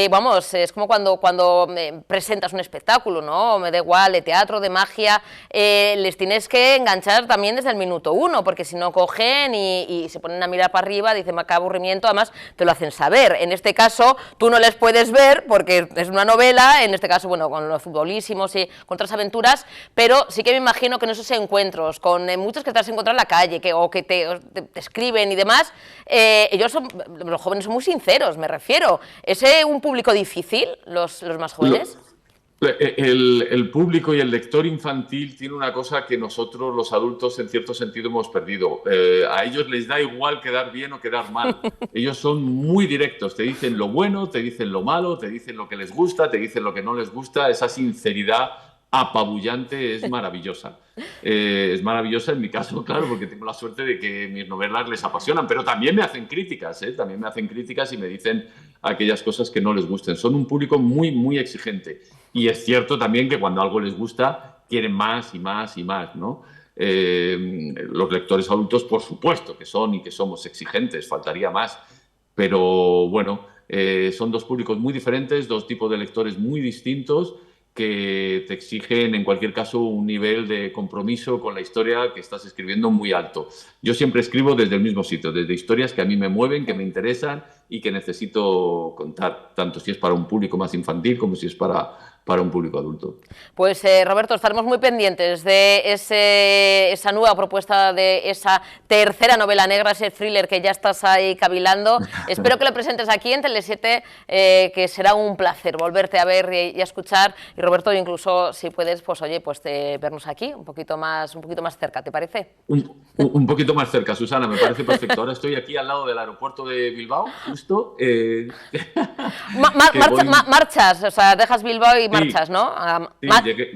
vamos, es como cuando presentas un espectáculo, ¿no? Me da igual, de teatro, de magia, les tienes que enganchar también desde el minuto 1, porque si no cogen y se ponen a mirar para arriba, dicen, qué aburrimiento, además te lo hacen saber. En este caso, tú no les puedes ver porque es una novela, en este caso, bueno, con los futbolísimos y con otras aventuras, pero sí que me imagino que en esos encuentros, con muchos que te has encontrado en la calle, o que te escriben y demás, los jóvenes son muy sinceros, me refiero. ¿Es un público difícil, los más jóvenes? El público y el lector infantil tiene una cosa que nosotros los adultos en cierto sentido hemos perdido. A ellos les da igual quedar bien o quedar mal. Ellos son muy directos, te dicen lo bueno, te dicen lo malo, te dicen lo que les gusta, te dicen lo que no les gusta. Esa sinceridad apabullante es maravillosa. Es maravillosa en mi caso, claro, porque tengo la suerte de que mis novelas les apasionan, pero también me hacen críticas, también me hacen críticas y me dicen aquellas cosas que no les gusten. Son un público muy, muy exigente. Y es cierto también que cuando algo les gusta, quieren más y más y más, ¿no? Los lectores adultos, por supuesto, que son y que somos exigentes, faltaría más. Pero bueno, son dos públicos muy diferentes, dos tipos de lectores muy distintos, que te exigen, en cualquier caso, un nivel de compromiso con la historia que estás escribiendo muy alto. Yo siempre escribo desde el mismo sitio, desde historias que a mí me mueven, que me interesan y que necesito contar, tanto si es para un público más infantil como si es para un público adulto. Pues Roberto, estaremos muy pendientes de esa nueva propuesta, de esa tercera novela negra, ese thriller que ya estás ahí cavilando. Espero que lo presentes aquí en Tele7, que será un placer volverte a ver y a escuchar. Y Roberto, incluso si puedes, pues oye, pues vernos aquí un poquito más cerca, ¿te parece? Un poquito más cerca, Susana, me parece perfecto. Ahora estoy aquí al lado del aeropuerto de Bilbao, justo. Marchas, o sea, dejas Bilbao y marchas, ¿no? Sí,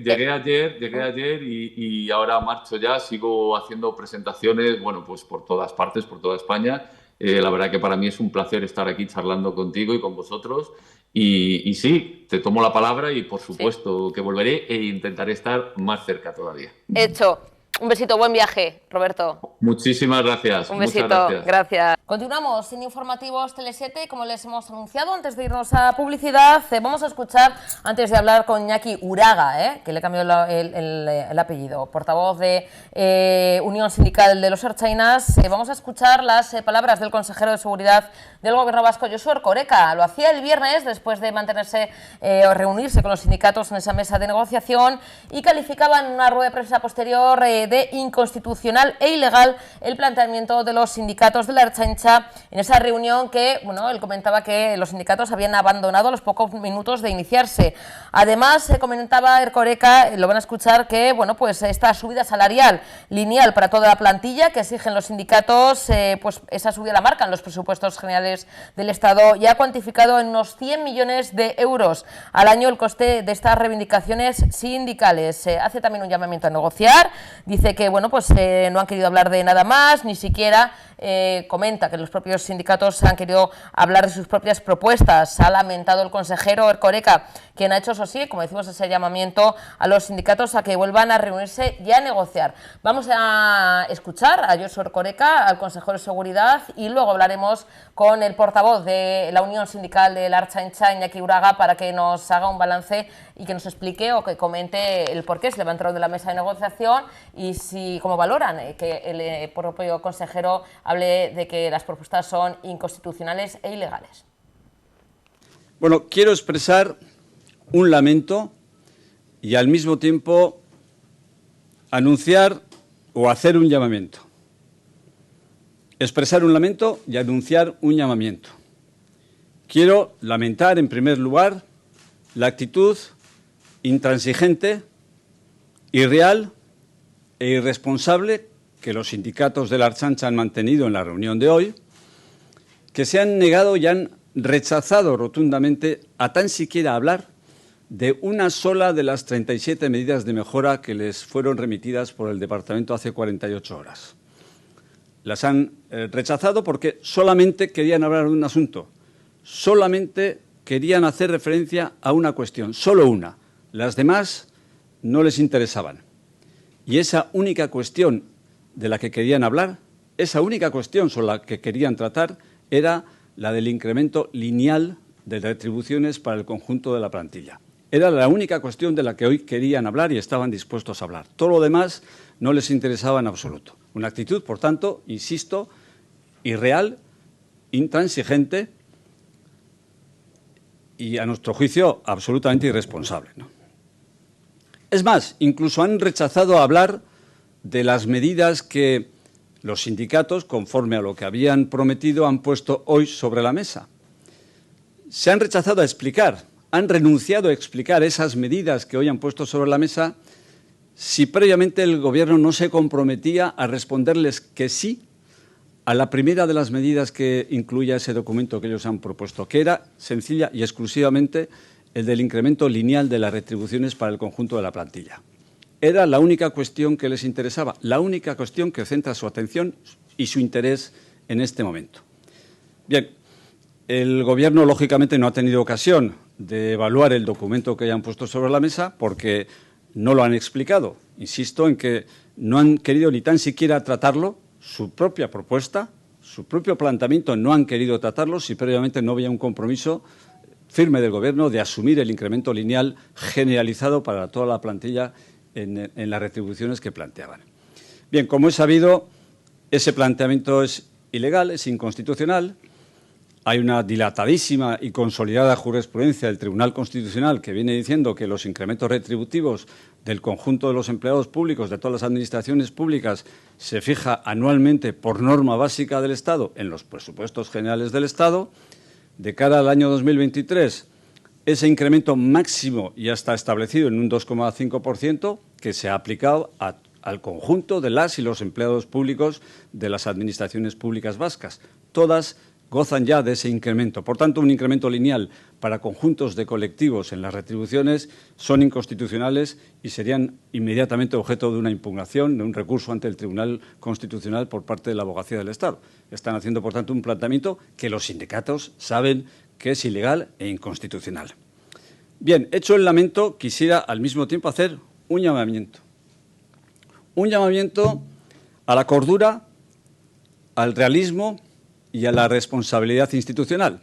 llegué ayer y ahora marcho ya, sigo haciendo presentaciones, bueno, pues por todas partes, por toda España. La verdad que para mí es un placer estar aquí charlando contigo y con vosotros. Y sí, te tomo la palabra y por supuesto que volveré e intentaré estar más cerca todavía. Hecho. Un besito, buen viaje, Roberto. Muchísimas gracias. Un besito, gracias. Continuamos en Informativos Tele7, como les hemos anunciado antes de irnos a publicidad. Vamos a escuchar, antes de hablar con Iñaki Uraga, que le cambió el apellido, portavoz de Unión Sindical de los Ertzainas, vamos a escuchar las palabras del consejero de Seguridad del Gobierno vasco, Josu Erkoreka. Lo hacía el viernes después de mantenerse o reunirse con los sindicatos en esa mesa de negociación y calificaba en una rueda de prensa posterior de inconstitucional e ilegal el planteamiento de los sindicatos de la Ertzaintza en esa reunión que, bueno, él comentaba que los sindicatos habían abandonado a los pocos minutos de iniciarse. Además, comentaba Erkoreka, lo van a escuchar, que, bueno, pues esta subida salarial lineal para toda la plantilla que exigen los sindicatos, pues esa subida la marcan los presupuestos generales del Estado y ha cuantificado en unos 100 millones de euros al año el coste de estas reivindicaciones sindicales. Hace también un llamamiento a negociar. Dice que, bueno, pues no han querido hablar de nada más, ni siquiera comenta que los propios sindicatos han querido hablar de sus propias propuestas. Ha lamentado el consejero Erkoreka, quien ha hecho, eso sí, como decimos, ese llamamiento a los sindicatos a que vuelvan a reunirse y a negociar. Vamos a escuchar a Josu Erkoreka, al consejero de Seguridad, y luego hablaremos con el portavoz de la Unión Sindical de la Ertzaintza, Iñaki Uraga, para que nos haga un balance y que nos explique o que comente el por qué se levantaron de la mesa de negociación y si cómo valoran que el propio consejero hable de que las propuestas son inconstitucionales e ilegales. Bueno, quiero expresar un lamento y al mismo tiempo anunciar o hacer un llamamiento. Expresar un lamento y anunciar un llamamiento. Quiero lamentar, en primer lugar, la actitud intransigente, irreal e irresponsable que los sindicatos de la Ertzaintza han mantenido en la reunión de hoy, que se han negado y han rechazado rotundamente a tan siquiera hablar de una sola de las 37 medidas de mejora que les fueron remitidas por el Departamento hace 48 horas. Las han rechazado porque solamente querían hablar de un asunto, solamente querían hacer referencia a una cuestión, solo una. Las demás no les interesaban. Y esa única cuestión de la que querían hablar, esa única cuestión sobre la que querían tratar, era la del incremento lineal de retribuciones para el conjunto de la plantilla. Era la única cuestión de la que hoy querían hablar y estaban dispuestos a hablar. Todo lo demás no les interesaba en absoluto. Una actitud, por tanto, insisto, irreal, intransigente y, a nuestro juicio, absolutamente irresponsable, ¿no? Es más, incluso han rechazado hablar de las medidas que los sindicatos, conforme a lo que habían prometido, han puesto hoy sobre la mesa. Se han rechazado a explicar, han renunciado a explicar esas medidas que hoy han puesto sobre la mesa si previamente el Gobierno no se comprometía a responderles que sí a la primera de las medidas que incluía ese documento que ellos han propuesto, que era sencilla y exclusivamente el del incremento lineal de las retribuciones para el conjunto de la plantilla. Era la única cuestión que les interesaba, la única cuestión que centra su atención y su interés en este momento. Bien, el Gobierno, lógicamente, no ha tenido ocasión de evaluar el documento que hayan puesto sobre la mesa porque no lo han explicado. Insisto en que no han querido ni tan siquiera tratarlo, su propia propuesta, su propio planteamiento, no han querido tratarlo si previamente no había un compromiso firme del Gobierno de asumir el incremento lineal generalizado para toda la plantilla en las retribuciones que planteaban. Bien, como es sabido, ese planteamiento es ilegal, es inconstitucional. Hay una dilatadísima y consolidada jurisprudencia del Tribunal Constitucional que viene diciendo que los incrementos retributivos del conjunto de los empleados públicos, de todas las administraciones públicas, se fija anualmente por norma básica del Estado en los presupuestos generales del Estado. De cara al año 2023, ese incremento máximo ya está establecido en un 2,5% que se ha aplicado al conjunto de las y los empleados públicos de las administraciones públicas vascas. Todas gozan ya de ese incremento. Por tanto, un incremento lineal para conjuntos de colectivos en las retribuciones son inconstitucionales y serían inmediatamente objeto de una impugnación, de un recurso ante el Tribunal Constitucional por parte de la Abogacía del Estado. Están haciendo, por tanto, un planteamiento que los sindicatos saben que es ilegal e inconstitucional. Bien, hecho el lamento, quisiera al mismo tiempo hacer un llamamiento. Un llamamiento a la cordura, al realismo y a la responsabilidad institucional.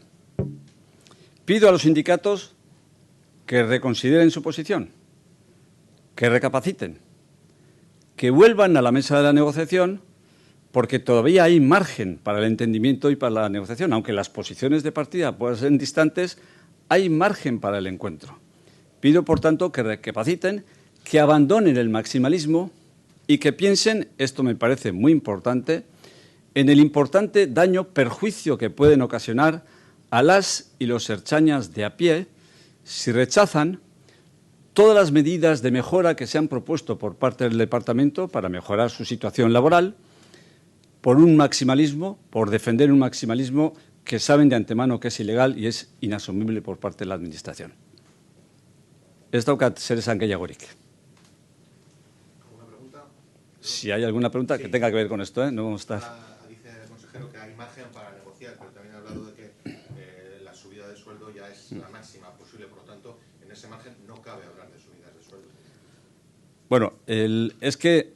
Pido a los sindicatos que reconsideren su posición, que recapaciten, que vuelvan a la mesa de la negociación, porque todavía hay margen para el entendimiento y para la negociación. Aunque las posiciones de partida puedan ser distantes, hay margen para el encuentro. Pido, por tanto, que recapaciten, que abandonen el maximalismo y que piensen, esto me parece muy importante, en el importante daño, perjuicio que pueden ocasionar a las y los ertzañas de a pie si rechazan todas las medidas de mejora que se han propuesto por parte del Departamento para mejorar su situación laboral, por un maximalismo, por defender un maximalismo que saben de antemano que es ilegal y es inasumible por parte de la Administración. Ez daukat zer esan gehiagorik. Si hay alguna pregunta que tenga que ver con esto, no vamos a estar. Dice el consejero que hay margen para negociar, pero también ha hablado de que la subida de sueldo ya es la máxima posible, por lo tanto, en ese margen no cabe hablar de subidas de sueldo. Bueno, es que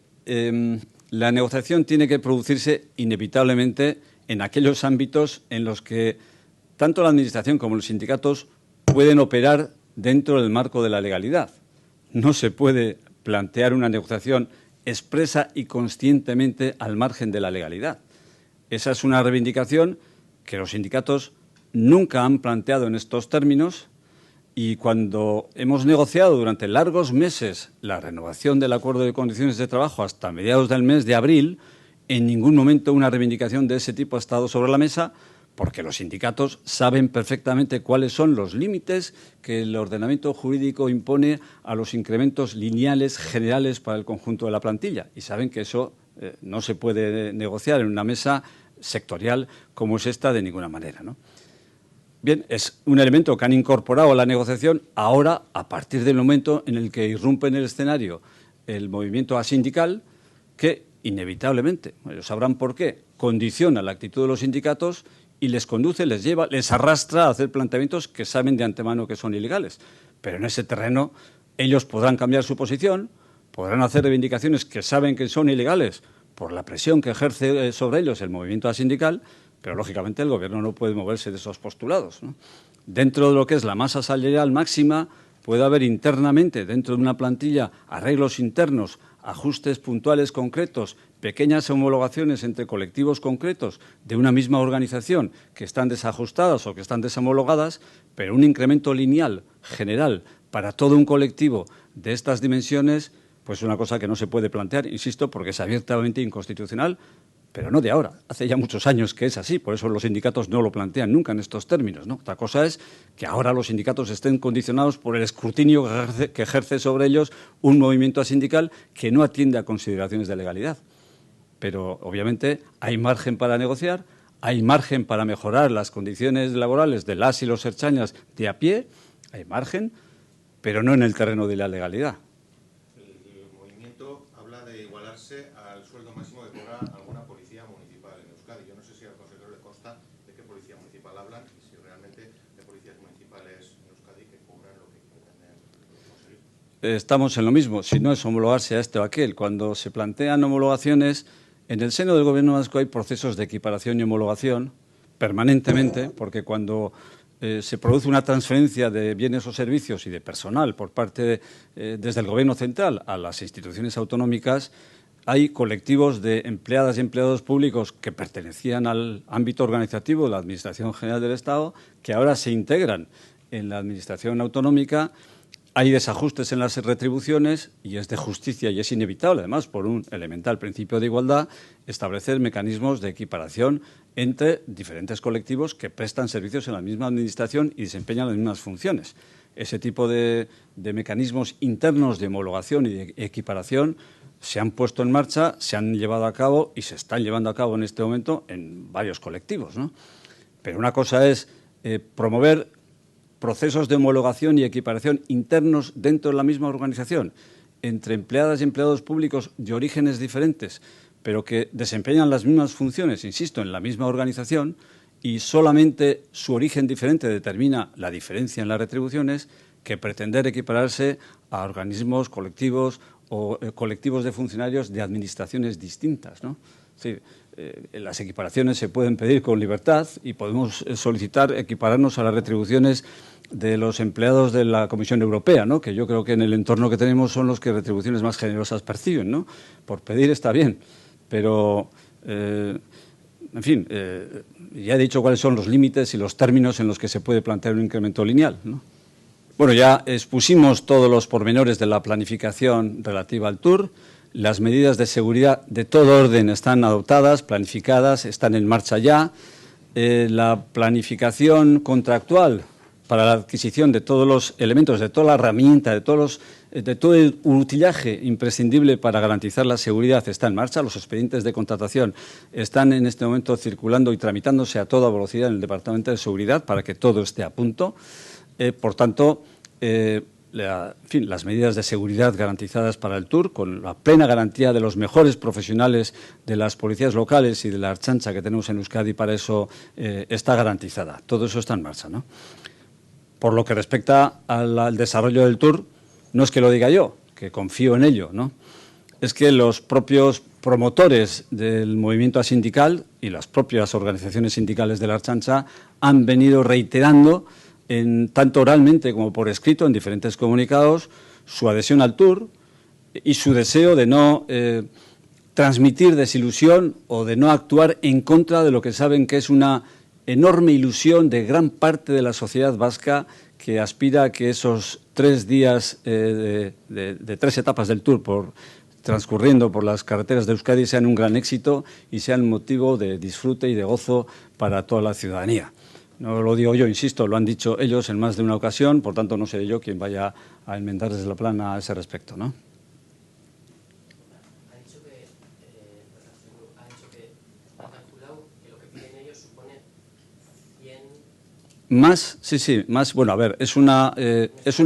la negociación tiene que producirse inevitablemente en aquellos ámbitos en los que tanto la Administración como los sindicatos pueden operar dentro del marco de la legalidad. No se puede plantear una negociación expresa y conscientemente al margen de la legalidad. Esa es una reivindicación que los sindicatos nunca han planteado en estos términos y cuando hemos negociado durante largos meses la renovación del acuerdo de condiciones de trabajo hasta mediados del mes de abril, en ningún momento una reivindicación de ese tipo ha estado sobre la mesa porque los sindicatos saben perfectamente cuáles son los límites que el ordenamiento jurídico impone a los incrementos lineales generales para el conjunto de la plantilla y saben que eso no se puede negociar en una mesa sectorial como es esta de ninguna manera, ¿no? Bien, es un elemento que han incorporado a la negociación ahora, a partir del momento en el que irrumpe en el escenario el movimiento asindical, que inevitablemente, ellos sabrán por qué, condiciona la actitud de los sindicatos y les conduce, les lleva, les arrastra a hacer planteamientos que saben de antemano que son ilegales. Pero en ese terreno ellos podrán cambiar su posición, podrán hacer reivindicaciones que saben que son ilegales por la presión que ejerce sobre ellos el movimiento sindical, pero lógicamente el Gobierno no puede moverse de esos postulados, ¿no? Dentro de lo que es la masa salarial máxima, puede haber internamente, dentro de una plantilla, arreglos internos, ajustes puntuales concretos, pequeñas homologaciones entre colectivos concretos de una misma organización que están desajustadas o que están deshomologadas, pero un incremento lineal, general, para todo un colectivo de estas dimensiones, pues es una cosa que no se puede plantear, insisto, porque es abiertamente inconstitucional, pero no de ahora. Hace ya muchos años que es así, por eso los sindicatos no lo plantean nunca en estos términos, ¿no? Otra cosa es que ahora los sindicatos estén condicionados por el escrutinio que ejerce sobre ellos un movimiento sindical que no atiende a consideraciones de legalidad. Pero, obviamente, hay margen para negociar, hay margen para mejorar las condiciones laborales de las y los ertzainas de a pie, hay margen, pero no en el terreno de la legalidad. El movimiento habla de igualarse al sueldo máximo que cobra alguna policía municipal en Euskadi. Yo no sé si al consejero le consta de qué policía municipal hablan y si realmente hay policías municipales en Euskadi que cobran lo que pretenden conseguir. Estamos en lo mismo, si no es homologarse a este o aquel. Cuando se plantean homologaciones, en el seno del Gobierno vasco hay procesos de equiparación y homologación permanentemente, porque cuando se produce una transferencia de bienes o servicios y de personal por parte desde el Gobierno central a las instituciones autonómicas, hay colectivos de empleadas y empleados públicos que pertenecían al ámbito organizativo de la Administración General del Estado, que ahora se integran en la Administración autonómica. Hay desajustes en las retribuciones y es de justicia y es inevitable, además, por un elemental principio de igualdad, establecer mecanismos de equiparación entre diferentes colectivos que prestan servicios en la misma administración y desempeñan las mismas funciones. Ese tipo de mecanismos internos de homologación y de equiparación se han puesto en marcha, se han llevado a cabo y se están llevando a cabo en este momento en varios colectivos, ¿no? Pero una cosa es promover procesos de homologación y equiparación internos dentro de la misma organización, entre empleadas y empleados públicos de orígenes diferentes, pero que desempeñan las mismas funciones, insisto, en la misma organización, y solamente su origen diferente determina la diferencia en las retribuciones, que pretender equipararse a organismos, colectivos o colectivos de funcionarios de administraciones distintas, ¿no? Sí, las equiparaciones se pueden pedir con libertad y podemos solicitar equipararnos a las retribuciones de los empleados de la Comisión Europea, ¿no? Que yo creo que en el entorno que tenemos son los que retribuciones más generosas perciben, ¿no? Por pedir está bien, pero, en fin, ya he dicho cuáles son los límites y los términos en los que se puede plantear un incremento lineal, ¿no? Bueno, ya expusimos todos los pormenores de la planificación relativa al TUR. Las medidas de seguridad de todo orden están adoptadas, planificadas, están en marcha ya. La planificación contractual para la adquisición de todos los elementos, de toda la herramienta, de todo el utillaje imprescindible para garantizar la seguridad está en marcha. Los expedientes de contratación están en este momento circulando y tramitándose a toda velocidad en el Departamento de Seguridad para que todo esté a punto. Por tanto, en fin, las medidas de seguridad garantizadas para el TUR, con la plena garantía de los mejores profesionales de las policías locales y de la Ertzaintza que tenemos en Euskadi, para eso está garantizada. Todo eso está en marcha, ¿no? Por lo que respecta al desarrollo del TUR, no es que lo diga yo, que confío en ello, ¿no? Es que los propios promotores del movimiento sindical y las propias organizaciones sindicales de la Ertzaintza han venido reiterando, tanto oralmente como por escrito, en diferentes comunicados, su adhesión al TUR y su deseo de no transmitir desilusión o de no actuar en contra de lo que saben que es una enorme ilusión de gran parte de la sociedad vasca, que aspira a que esos 3 días de 3 etapas del TUR transcurriendo por las carreteras de Euskadi sean un gran éxito y sean motivo de disfrute y de gozo para toda la ciudadanía. No lo digo yo, insisto, lo han dicho ellos en más de una ocasión, por tanto no seré yo quien vaya a enmendar desde la plana a ese respecto, ¿no? Ha dicho que ha calculado que lo que piden ellos supone 100... Más, sí, más. Bueno, a ver, es una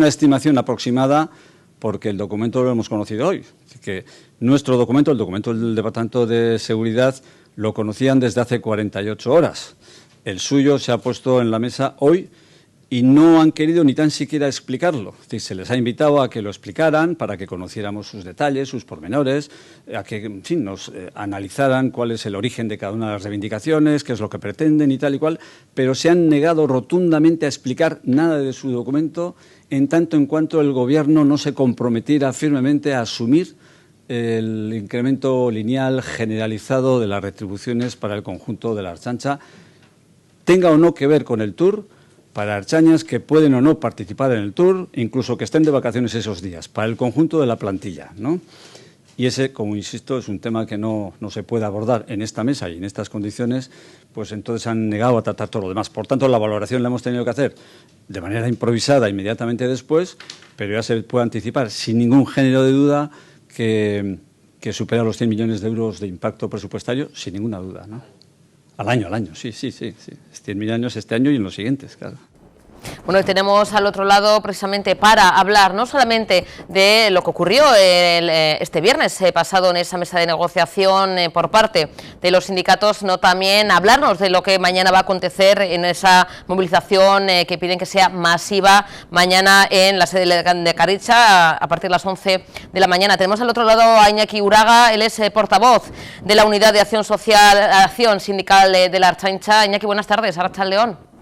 estimación aproximada porque el documento lo hemos conocido hoy. Así que nuestro documento, el documento del Departamento de Seguridad, lo conocían desde hace 48 horas. El suyo se ha puesto en la mesa hoy y no han querido ni tan siquiera explicarlo. Es decir, se les ha invitado a que lo explicaran para que conociéramos sus detalles, sus pormenores, a que, en fin, nos analizaran cuál es el origen de cada una de las reivindicaciones, qué es lo que pretenden y tal y cual, pero se han negado rotundamente a explicar nada de su documento en tanto en cuanto el Gobierno no se comprometiera firmemente a asumir el incremento lineal generalizado de las retribuciones para el conjunto de la Ertzaintza, tenga o no que ver con el Tour, para ertzainas que pueden o no participar en el Tour, incluso que estén de vacaciones esos días, para el conjunto de la plantilla, ¿no? Y ese, como insisto, es un tema que no se puede abordar en esta mesa y en estas condiciones, pues entonces han negado a tratar todo lo demás. Por tanto, la valoración la hemos tenido que hacer de manera improvisada inmediatamente después, pero ya se puede anticipar sin ningún género de duda que supera los 100 millones de euros de impacto presupuestario, sin ninguna duda, ¿no? Al año, sí. 100 millones este año y en los siguientes, claro. Bueno, y tenemos al otro lado precisamente para hablar no solamente de lo que ocurrió este viernes pasado en esa mesa de negociación por parte de los sindicatos, sino también hablarnos de lo que mañana va a acontecer en esa movilización que piden que sea masiva mañana en la sede de Caricha a partir de las 11 de la mañana. Tenemos al otro lado a Iñaki Uraga, él es portavoz de la Unidad de Acción Social, Acción Sindical de la Ertzaintza. Iñaki, buenas tardes, Arratsaldeon.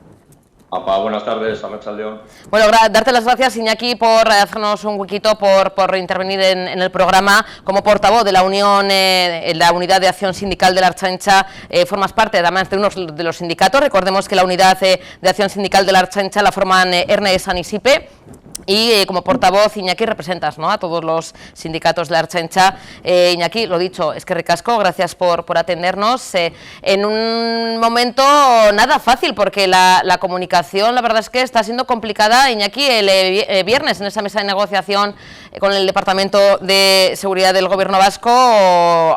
Buenas tardes, Arratsaldeon. Bueno, darte las gracias, Iñaki, por hacernos un huequito, por intervenir en el programa. Como portavoz de la Unión, la Unidad de Acción Sindical de la Ertzaintza, formas parte además de unos de los sindicatos. Recordemos que la Unidad de Acción Sindical de la Ertzaintza la forman Erne San Isipe. Y como portavoz, Iñaki, representas, ¿no?, a todos los sindicatos de la Ertzaintza. Iñaki, lo dicho, eskerrik asko, gracias por atendernos. En un momento nada fácil, porque la comunicación, la verdad es que está siendo complicada. Iñaki, el viernes en esa mesa de negociación con el Departamento de Seguridad del Gobierno vasco,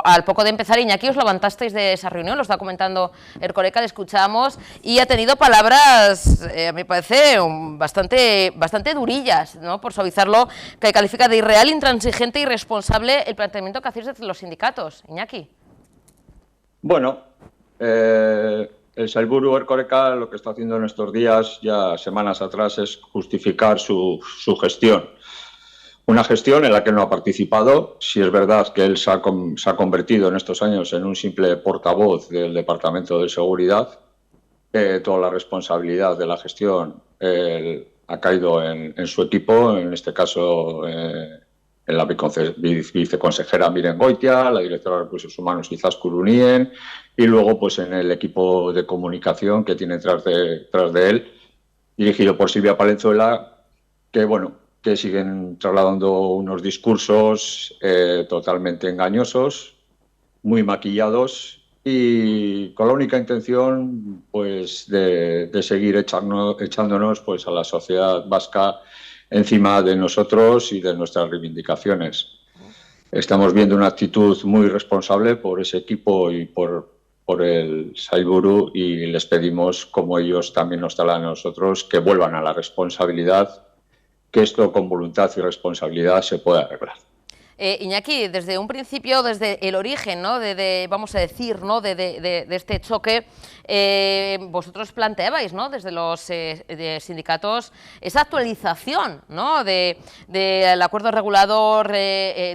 al poco de empezar, Iñaki, os levantasteis de esa reunión, lo está comentando Erkoreka, le escuchamos, y ha tenido palabras, a mi parece, bastante durillas, ¿no?, por suavizarlo, que califica de irreal, intransigente y irresponsable el planteamiento que hacéis desde los sindicatos. Iñaki. Bueno, el Sailburu Erkoreka lo que está haciendo en estos días, ya semanas atrás, es justificar su gestión. Una gestión en la que no ha participado. Si es verdad que él se ha convertido en estos años en un simple portavoz del Departamento de Seguridad, toda la responsabilidad de la gestión ha caído en su equipo, en este caso en la viceconsejera Miren Goitia, la directora de Recursos Humanos Izaskun Unien, y luego pues en el equipo de comunicación que tiene tras de él, dirigido por Silvia Palenzuela, que siguen trasladando unos discursos totalmente engañosos, muy maquillados, y con la única intención pues de seguir echándonos pues a la sociedad vasca encima de nosotros y de nuestras reivindicaciones. Estamos viendo una actitud muy responsable por ese equipo y por el Sailburu, y les pedimos, como ellos también nos talan a nosotros, que vuelvan a la responsabilidad, que esto con voluntad y responsabilidad se pueda arreglar. Iñaki, desde un principio, desde el origen, ¿no?, vamos a decir, ¿no?, de este choque, vosotros planteabais, ¿no?, desde los sindicatos, esa actualización, ¿no?, del acuerdo regulador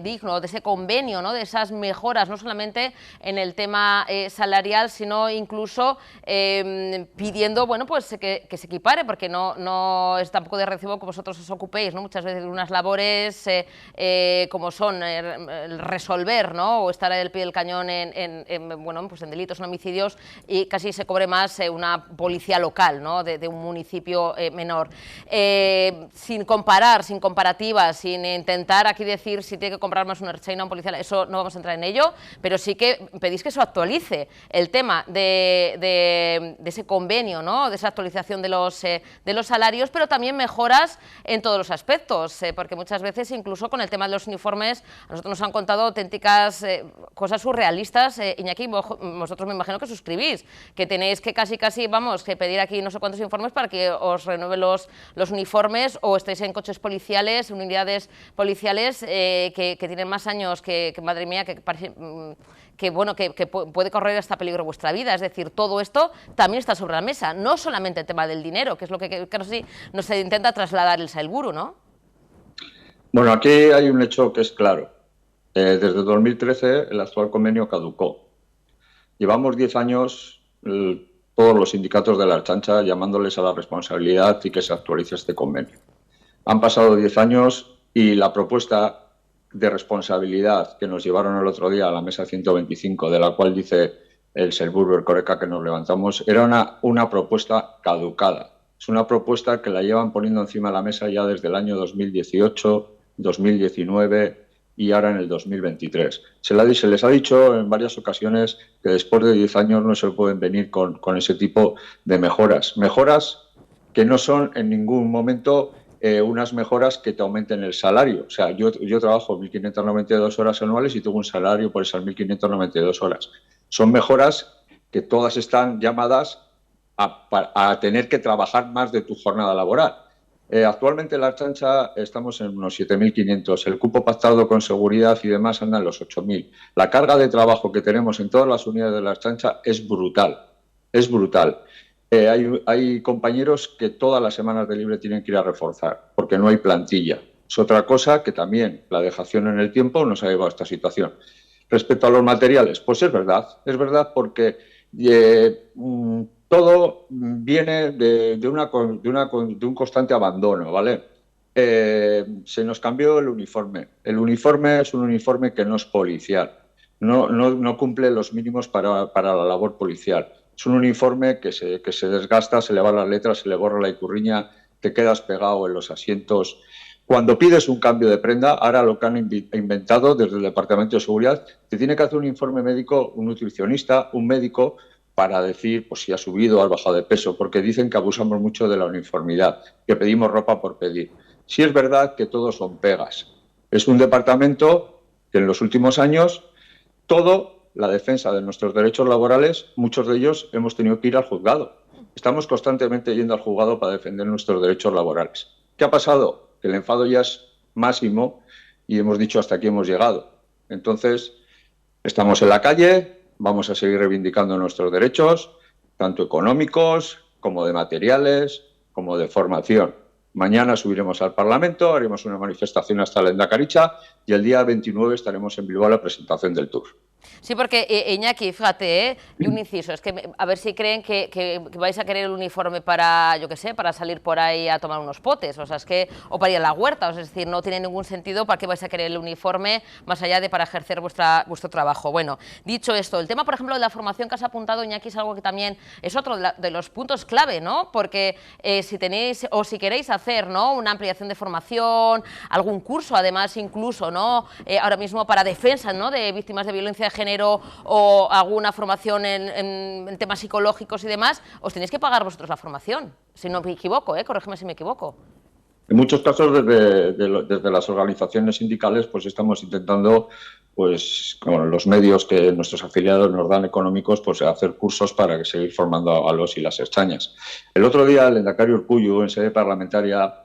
digno, de ese convenio, ¿no?, de esas mejoras, no solamente en el tema salarial, sino incluso pidiendo, bueno, pues que se equipare, porque no es tampoco de recibo que vosotros os ocupéis, ¿no?, muchas veces de unas labores como son el resolver, ¿no?, o estar al pie del cañón en delitos, en homicidios, y casi se cobre más una policía local, ¿no?, de un municipio menor. Sin comparar, sin comparativas, sin intentar aquí decir si tiene que comprar más un ertzaina o un policía, eso no vamos a entrar en ello, pero sí que pedís que se actualice el tema de ese convenio, ¿no?, de esa actualización de los salarios, pero también mejoras en todos los aspectos, porque muchas veces incluso con el tema de los uniformes informes, a nosotros nos han contado auténticas cosas surrealistas. Iñaki, vosotros me imagino que suscribís, que tenéis que casi, vamos, que pedir aquí no sé cuántos informes para que os renueven los uniformes, o estéis en coches policiales, unidades policiales que tienen más años que madre mía, que bueno, que puede correr hasta peligro vuestra vida. Es decir, todo esto también está sobre la mesa, no solamente el tema del dinero, que es lo que casi nos intenta trasladar el Sailburu, ¿no? Bueno, aquí hay un hecho que es claro. Desde 2013 el actual convenio caducó. Llevamos 10 años, todos los sindicatos de la Ertzaintza, llamándoles a la responsabilidad y que se actualice este convenio. Han pasado 10 años y la propuesta de responsabilidad que nos llevaron el otro día a la mesa 125, de la cual dice el Sailburu Erkoreka que nos levantamos, era una propuesta caducada. Es una propuesta que la llevan poniendo encima de la mesa ya desde el año 2018, 2019 y ahora en el 2023. Se les ha dicho en varias ocasiones que después de 10 años no se pueden venir con ese tipo de mejoras. Mejoras que no son en ningún momento unas mejoras que te aumenten el salario. O sea, yo trabajo 1.592 horas anuales y tengo un salario por esas 1.592 horas. Son mejoras que todas están llamadas a tener que trabajar más de tu jornada laboral. Actualmente en la Ertzaintza estamos en unos 7.500. El cupo pactado con seguridad y demás anda en los 8.000. La carga de trabajo que tenemos en todas las unidades de la Ertzaintza es brutal. Es brutal. Hay compañeros que todas las semanas de libre tienen que ir a reforzar porque no hay plantilla. Es otra cosa que también la dejación en el tiempo nos ha llevado a esta situación. Respecto a los materiales, pues es verdad porque todo viene de un constante abandono, ¿vale? Se nos cambió el uniforme. El uniforme es un uniforme que no es policial, no cumple los mínimos para la labor policial. Es un uniforme que se desgasta, se le van las letras, se le borra la ikurriña, te quedas pegado en los asientos. Cuando pides un cambio de prenda, ahora lo que han inventado desde el Departamento de Seguridad, te tiene que hacer un informe médico, un nutricionista, un médico, para decir pues, si ha subido o ha bajado de peso, porque dicen que abusamos mucho de la uniformidad, que pedimos ropa por pedir. Sí es verdad que todos son pegas. Es un departamento que en los últimos años la defensa de nuestros derechos laborales, muchos de ellos hemos tenido que ir al juzgado. Estamos constantemente yendo al juzgado para defender nuestros derechos laborales. ¿Qué ha pasado? Que el enfado ya es máximo y hemos dicho hasta aquí hemos llegado. Entonces, estamos en la calle, vamos a seguir reivindicando nuestros derechos, tanto económicos como de materiales, como de formación. Mañana subiremos al Parlamento, haremos una manifestación hasta la Endacaricha y el día 29 estaremos en Bilbao a la presentación del Tour. Sí, porque Iñaki, fíjate, y un inciso, es que a ver si creen que vais a querer el uniforme para, yo qué sé, para salir por ahí a tomar unos potes, o sea, es que, o para ir a la huerta, o sea, es decir, no tiene ningún sentido para qué vais a querer el uniforme más allá de para ejercer vuestro trabajo. Bueno, dicho esto, el tema, por ejemplo, de la formación que has apuntado, Iñaki, es algo que también es otro de los puntos clave, ¿no? Porque si tenéis, o si queréis hacer, ¿no?, una ampliación de formación, algún curso, además, incluso, ¿no?, ahora mismo para defensa, ¿no?, de víctimas de violencia de género o alguna formación en temas psicológicos y demás, os tenéis que pagar vosotros la formación, si no me equivoco, corrígeme si me equivoco. En muchos casos, desde las organizaciones sindicales, pues estamos intentando, pues con los medios que nuestros afiliados nos dan económicos, pues hacer cursos para seguir formando a los y las ertzainas. El otro día, el lehendakari Urkullu, en sede parlamentaria,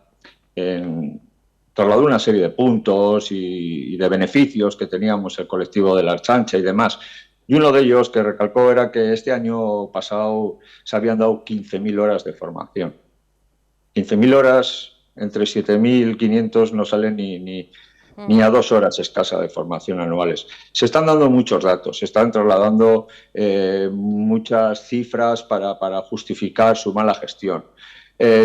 trasladó una serie de puntos y de beneficios que teníamos el colectivo de la Ertzaintza y demás. Y uno de ellos que recalcó era que este año pasado se habían dado 15.000 horas de formación. 15.000 horas, entre 7.500 no salen ni a 2 horas escasa de formación anuales. Se están dando muchos datos, se están trasladando muchas cifras para justificar su mala gestión.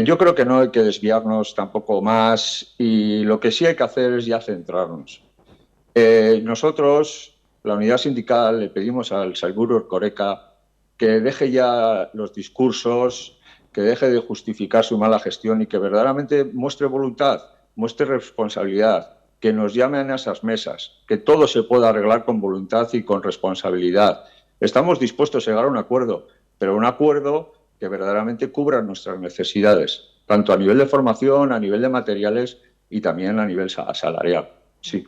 Yo creo que no hay que desviarnos tampoco más y lo que sí hay que hacer es ya centrarnos. Nosotros, la unidad sindical, le pedimos al Sailburu Erkoreka que deje ya los discursos, que deje de justificar su mala gestión y que verdaderamente muestre voluntad, muestre responsabilidad, que nos llamen a esas mesas, que todo se pueda arreglar con voluntad y con responsabilidad. Estamos dispuestos a llegar a un acuerdo, pero un acuerdo que verdaderamente cubra nuestras necesidades, tanto a nivel de formación, a nivel de materiales y también a nivel salarial. Sí.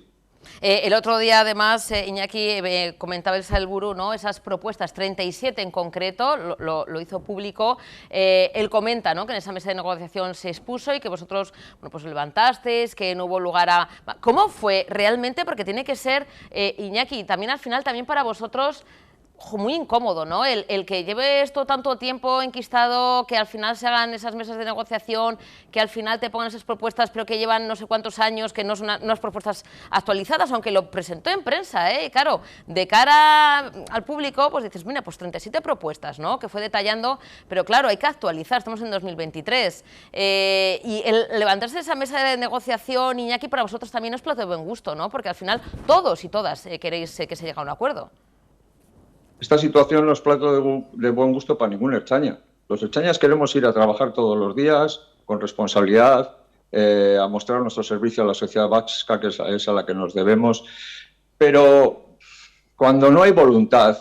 El otro día, además, Iñaki, comentaba el Sailburu, ¿no?, esas propuestas, 37 en concreto, lo hizo público. Él comenta, ¿no?, que en esa mesa de negociación se expuso y que vosotros, bueno, pues levantasteis, que no hubo lugar a... ¿Cómo fue realmente? Porque tiene que ser, Iñaki, también al final, también para vosotros... muy incómodo, ¿no? El que lleve esto tanto tiempo enquistado, que al final se hagan esas mesas de negociación, que al final te pongan esas propuestas, pero que llevan no sé cuántos años, que no son unas propuestas actualizadas, aunque lo presentó en prensa, ¿eh? Y claro, de cara al público, pues dices, mira, pues 37 propuestas, ¿no?, que fue detallando, pero claro, hay que actualizar, estamos en 2023. Y el levantarse de esa mesa de negociación, Iñaki, para vosotros también es plato de buen gusto, ¿no? Porque al final todos y todas queréis que se llegue a un acuerdo. Esta situación no es plato de buen gusto para ningún ertzaina. Los ertzainas queremos ir a trabajar todos los días con responsabilidad, a mostrar nuestro servicio a la sociedad vasca, que es a la que nos debemos, pero cuando no hay voluntad,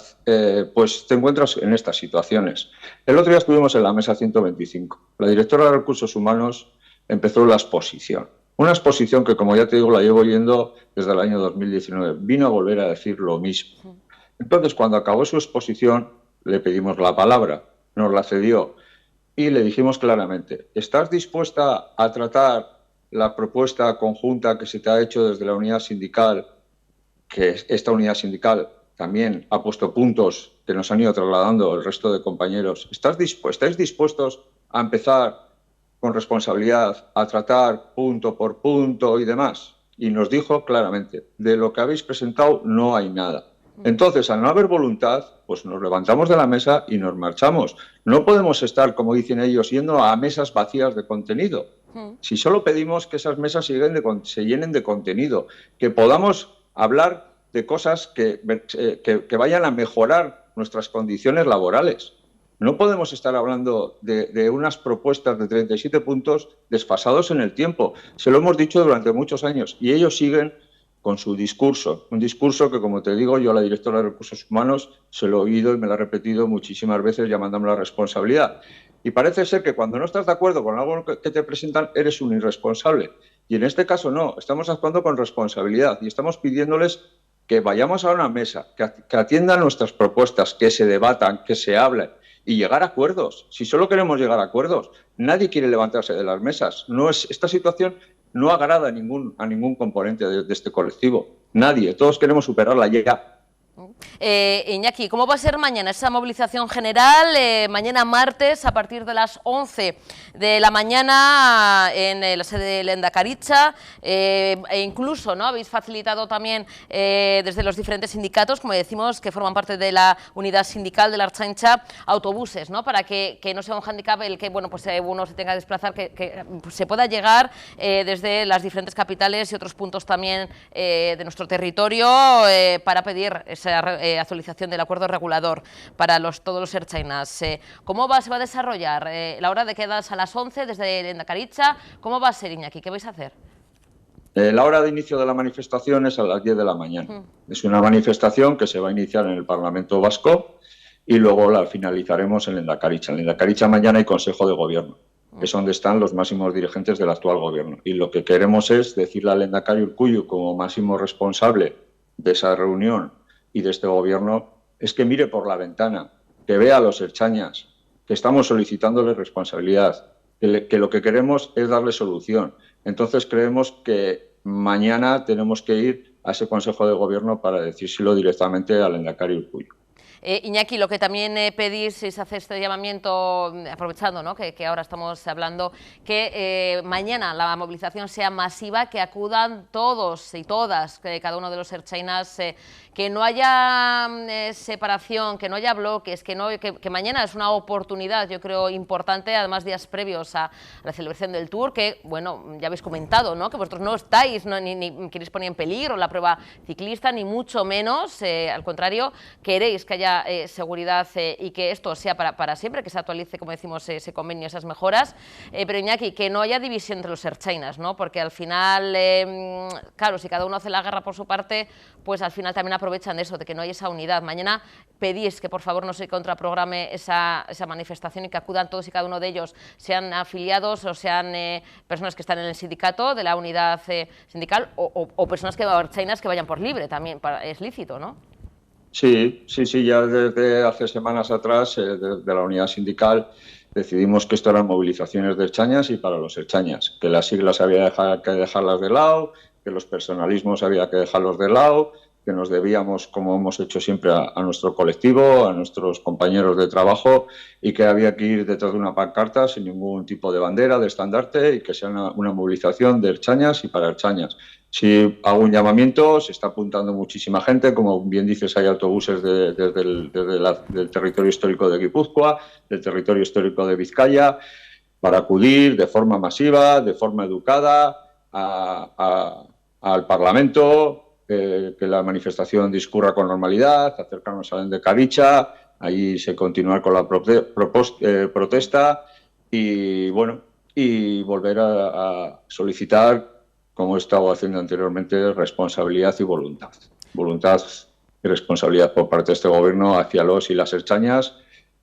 pues te encuentras en estas situaciones. El otro día estuvimos en la mesa 125. La directora de Recursos Humanos empezó la exposición. Una exposición que, como ya te digo, la llevo oyendo desde el año 2019. Vino a volver a decir lo mismo. Entonces, cuando acabó su exposición, le pedimos la palabra, nos la cedió y le dijimos claramente, ¿estás dispuesta a tratar la propuesta conjunta que se te ha hecho desde la unidad sindical, que esta unidad sindical también ha puesto puntos que nos han ido trasladando el resto de compañeros? ¿Estáis dispuestos a empezar con responsabilidad, a tratar punto por punto y demás? Y nos dijo claramente, de lo que habéis presentado no hay nada. Entonces, al no haber voluntad, pues nos levantamos de la mesa y nos marchamos. No podemos estar, como dicen ellos, yendo a mesas vacías de contenido. Si solo pedimos que esas mesas se llenen de contenido, que podamos hablar de cosas que vayan a mejorar nuestras condiciones laborales. No podemos estar hablando de unas propuestas de 37 puntos desfasados en el tiempo. Se lo hemos dicho durante muchos años y ellos siguen con su discurso, un discurso que, como te digo, yo a la directora de Recursos Humanos se lo he oído y me lo ha repetido muchísimas veces llamándome la responsabilidad. Y parece ser que cuando no estás de acuerdo con algo que te presentan, eres un irresponsable. Y en este caso no, estamos actuando con responsabilidad y estamos pidiéndoles que vayamos a una mesa, que atiendan nuestras propuestas, que se debatan, que se hablen y llegar a acuerdos. Si solo queremos llegar a acuerdos, nadie quiere levantarse de las mesas. Esta situación no agrada a ningún componente de este colectivo. Nadie. Todos queremos superarla ya. Iñaki, ¿cómo va a ser mañana esa movilización general? Mañana martes, a partir de las 11 de la mañana en la sede de Lehendakaritza, e incluso, ¿no?, habéis facilitado también desde los diferentes sindicatos, como decimos, que forman parte de la unidad sindical de la Ertzaintza, autobuses, ¿no?, para que no sea un hándicap el que, bueno, pues uno se tenga que desplazar, que se pueda llegar desde las diferentes capitales y otros puntos también de nuestro territorio para pedir esa actualización del acuerdo regulador para todos los ertzainas. ¿Cómo se va a desarrollar? La hora de quedas a las 11 desde Lehendakaritza. ¿Cómo va a ser, Iñaki? ¿Qué vais a hacer? La hora de inicio de la manifestación es a las 10 de la mañana. Es una manifestación que se va a iniciar en el Parlamento Vasco y luego la finalizaremos en Lehendakaritza. En Lehendakaritza mañana hay Consejo de Gobierno, que es donde están los máximos dirigentes del actual Gobierno. Y lo que queremos es decirle al Lehendakari Urkullu, como máximo responsable de esa reunión y de este Gobierno, es que mire por la ventana, que vea a los ertzainas, que estamos solicitándole responsabilidad, que lo que queremos es darle solución. Entonces creemos que mañana tenemos que ir a ese Consejo de Gobierno para decírselo directamente al Lehendakari Urkullu. Iñaki, lo que también pedís es hacer este llamamiento, aprovechando, ¿no?, que ahora estamos hablando, que mañana la movilización sea masiva, que acudan todos y todas, cada uno de los ertzainas, que no haya separación, que no haya bloques, que mañana es una oportunidad, yo creo, importante, además días previos a la celebración del Tour, que, bueno, ya habéis comentado, ¿no?, que vosotros no estáis, ni queréis poner en peligro la prueba ciclista, ni mucho menos, al contrario, queréis que haya haya seguridad y que esto sea para siempre, que se actualice, como decimos, ese convenio, esas mejoras. Pero Iñaki, que no haya división entre los ertzainas, ¿no? Porque al final, claro, si cada uno hace la guerra por su parte, pues al final también aprovechan de eso, de que no hay esa unidad. Mañana pedís que por favor no se contraprograme esa manifestación y que acudan todos y cada uno de ellos, sean afiliados o sean personas que están en el sindicato de la unidad sindical o personas ertzainas que vayan por libre también, es lícito, ¿no? Sí, ya desde hace semanas atrás, de la unidad sindical, decidimos que esto eran movilizaciones de ertzainas y para los ertzainas, que las siglas había que dejarlas de lado, que los personalismos había que dejarlos de lado, que nos debíamos, como hemos hecho siempre, a nuestro colectivo, a nuestros compañeros de trabajo, y que había que ir detrás de una pancarta sin ningún tipo de bandera, de estandarte, y que sea una movilización de ertzainas y para ertzainas. Si hago un llamamiento, se está apuntando muchísima gente, como bien dices, hay autobuses del territorio histórico de Guipúzcoa, del territorio histórico de Vizcaya, para acudir de forma masiva, de forma educada al Parlamento, que la manifestación discurra con normalidad, acercarnos al de Caricha, ahí se continuar con la protesta y, bueno, y volver a solicitar, como he estado haciendo anteriormente, responsabilidad y voluntad. Voluntad y responsabilidad por parte de este Gobierno hacia los y las ertzainas,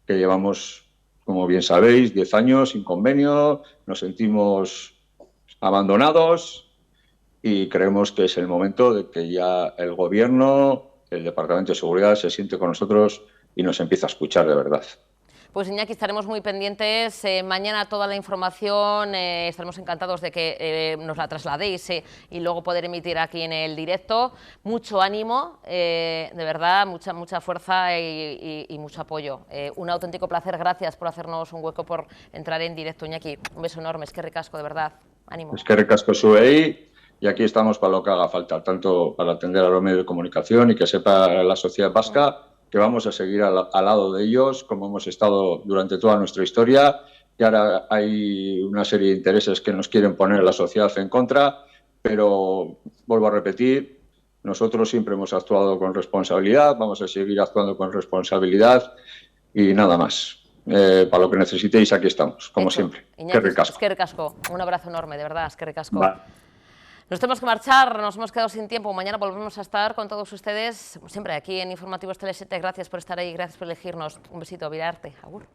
que llevamos, como bien sabéis, 10 años sin convenio, nos sentimos abandonados y creemos que es el momento de que ya el Gobierno, el Departamento de Seguridad, se siente con nosotros y nos empiece a escuchar de verdad. Pues Iñaki, estaremos muy pendientes. Mañana toda la información, estaremos encantados de que nos la trasladéis y luego poder emitir aquí en el directo. Mucho ánimo, de verdad, mucha fuerza y mucho apoyo. Un auténtico placer, gracias por hacernos un hueco, por entrar en directo, Iñaki. Un beso enorme, es que ricasco, de verdad. Ánimo. Es que ricasco zuei, y aquí estamos para lo que haga falta, tanto para atender a los medios de comunicación y que sepa la sociedad vasca que vamos a seguir al lado de ellos, como hemos estado durante toda nuestra historia, y ahora hay una serie de intereses que nos quieren poner la sociedad en contra, pero vuelvo a repetir, nosotros siempre hemos actuado con responsabilidad, vamos a seguir actuando con responsabilidad y nada más. Para lo que necesitéis, aquí estamos, como siempre. Iñaki, Qué ricasco. Es que ricasco. Un abrazo enorme, de verdad, es que ricasco. Vale. Nos tenemos que marchar, nos hemos quedado sin tiempo. Mañana volvemos a estar con todos ustedes, siempre aquí en Informativos Tele 7. Gracias por estar ahí, gracias por elegirnos. Un besito, Virarte. Agur.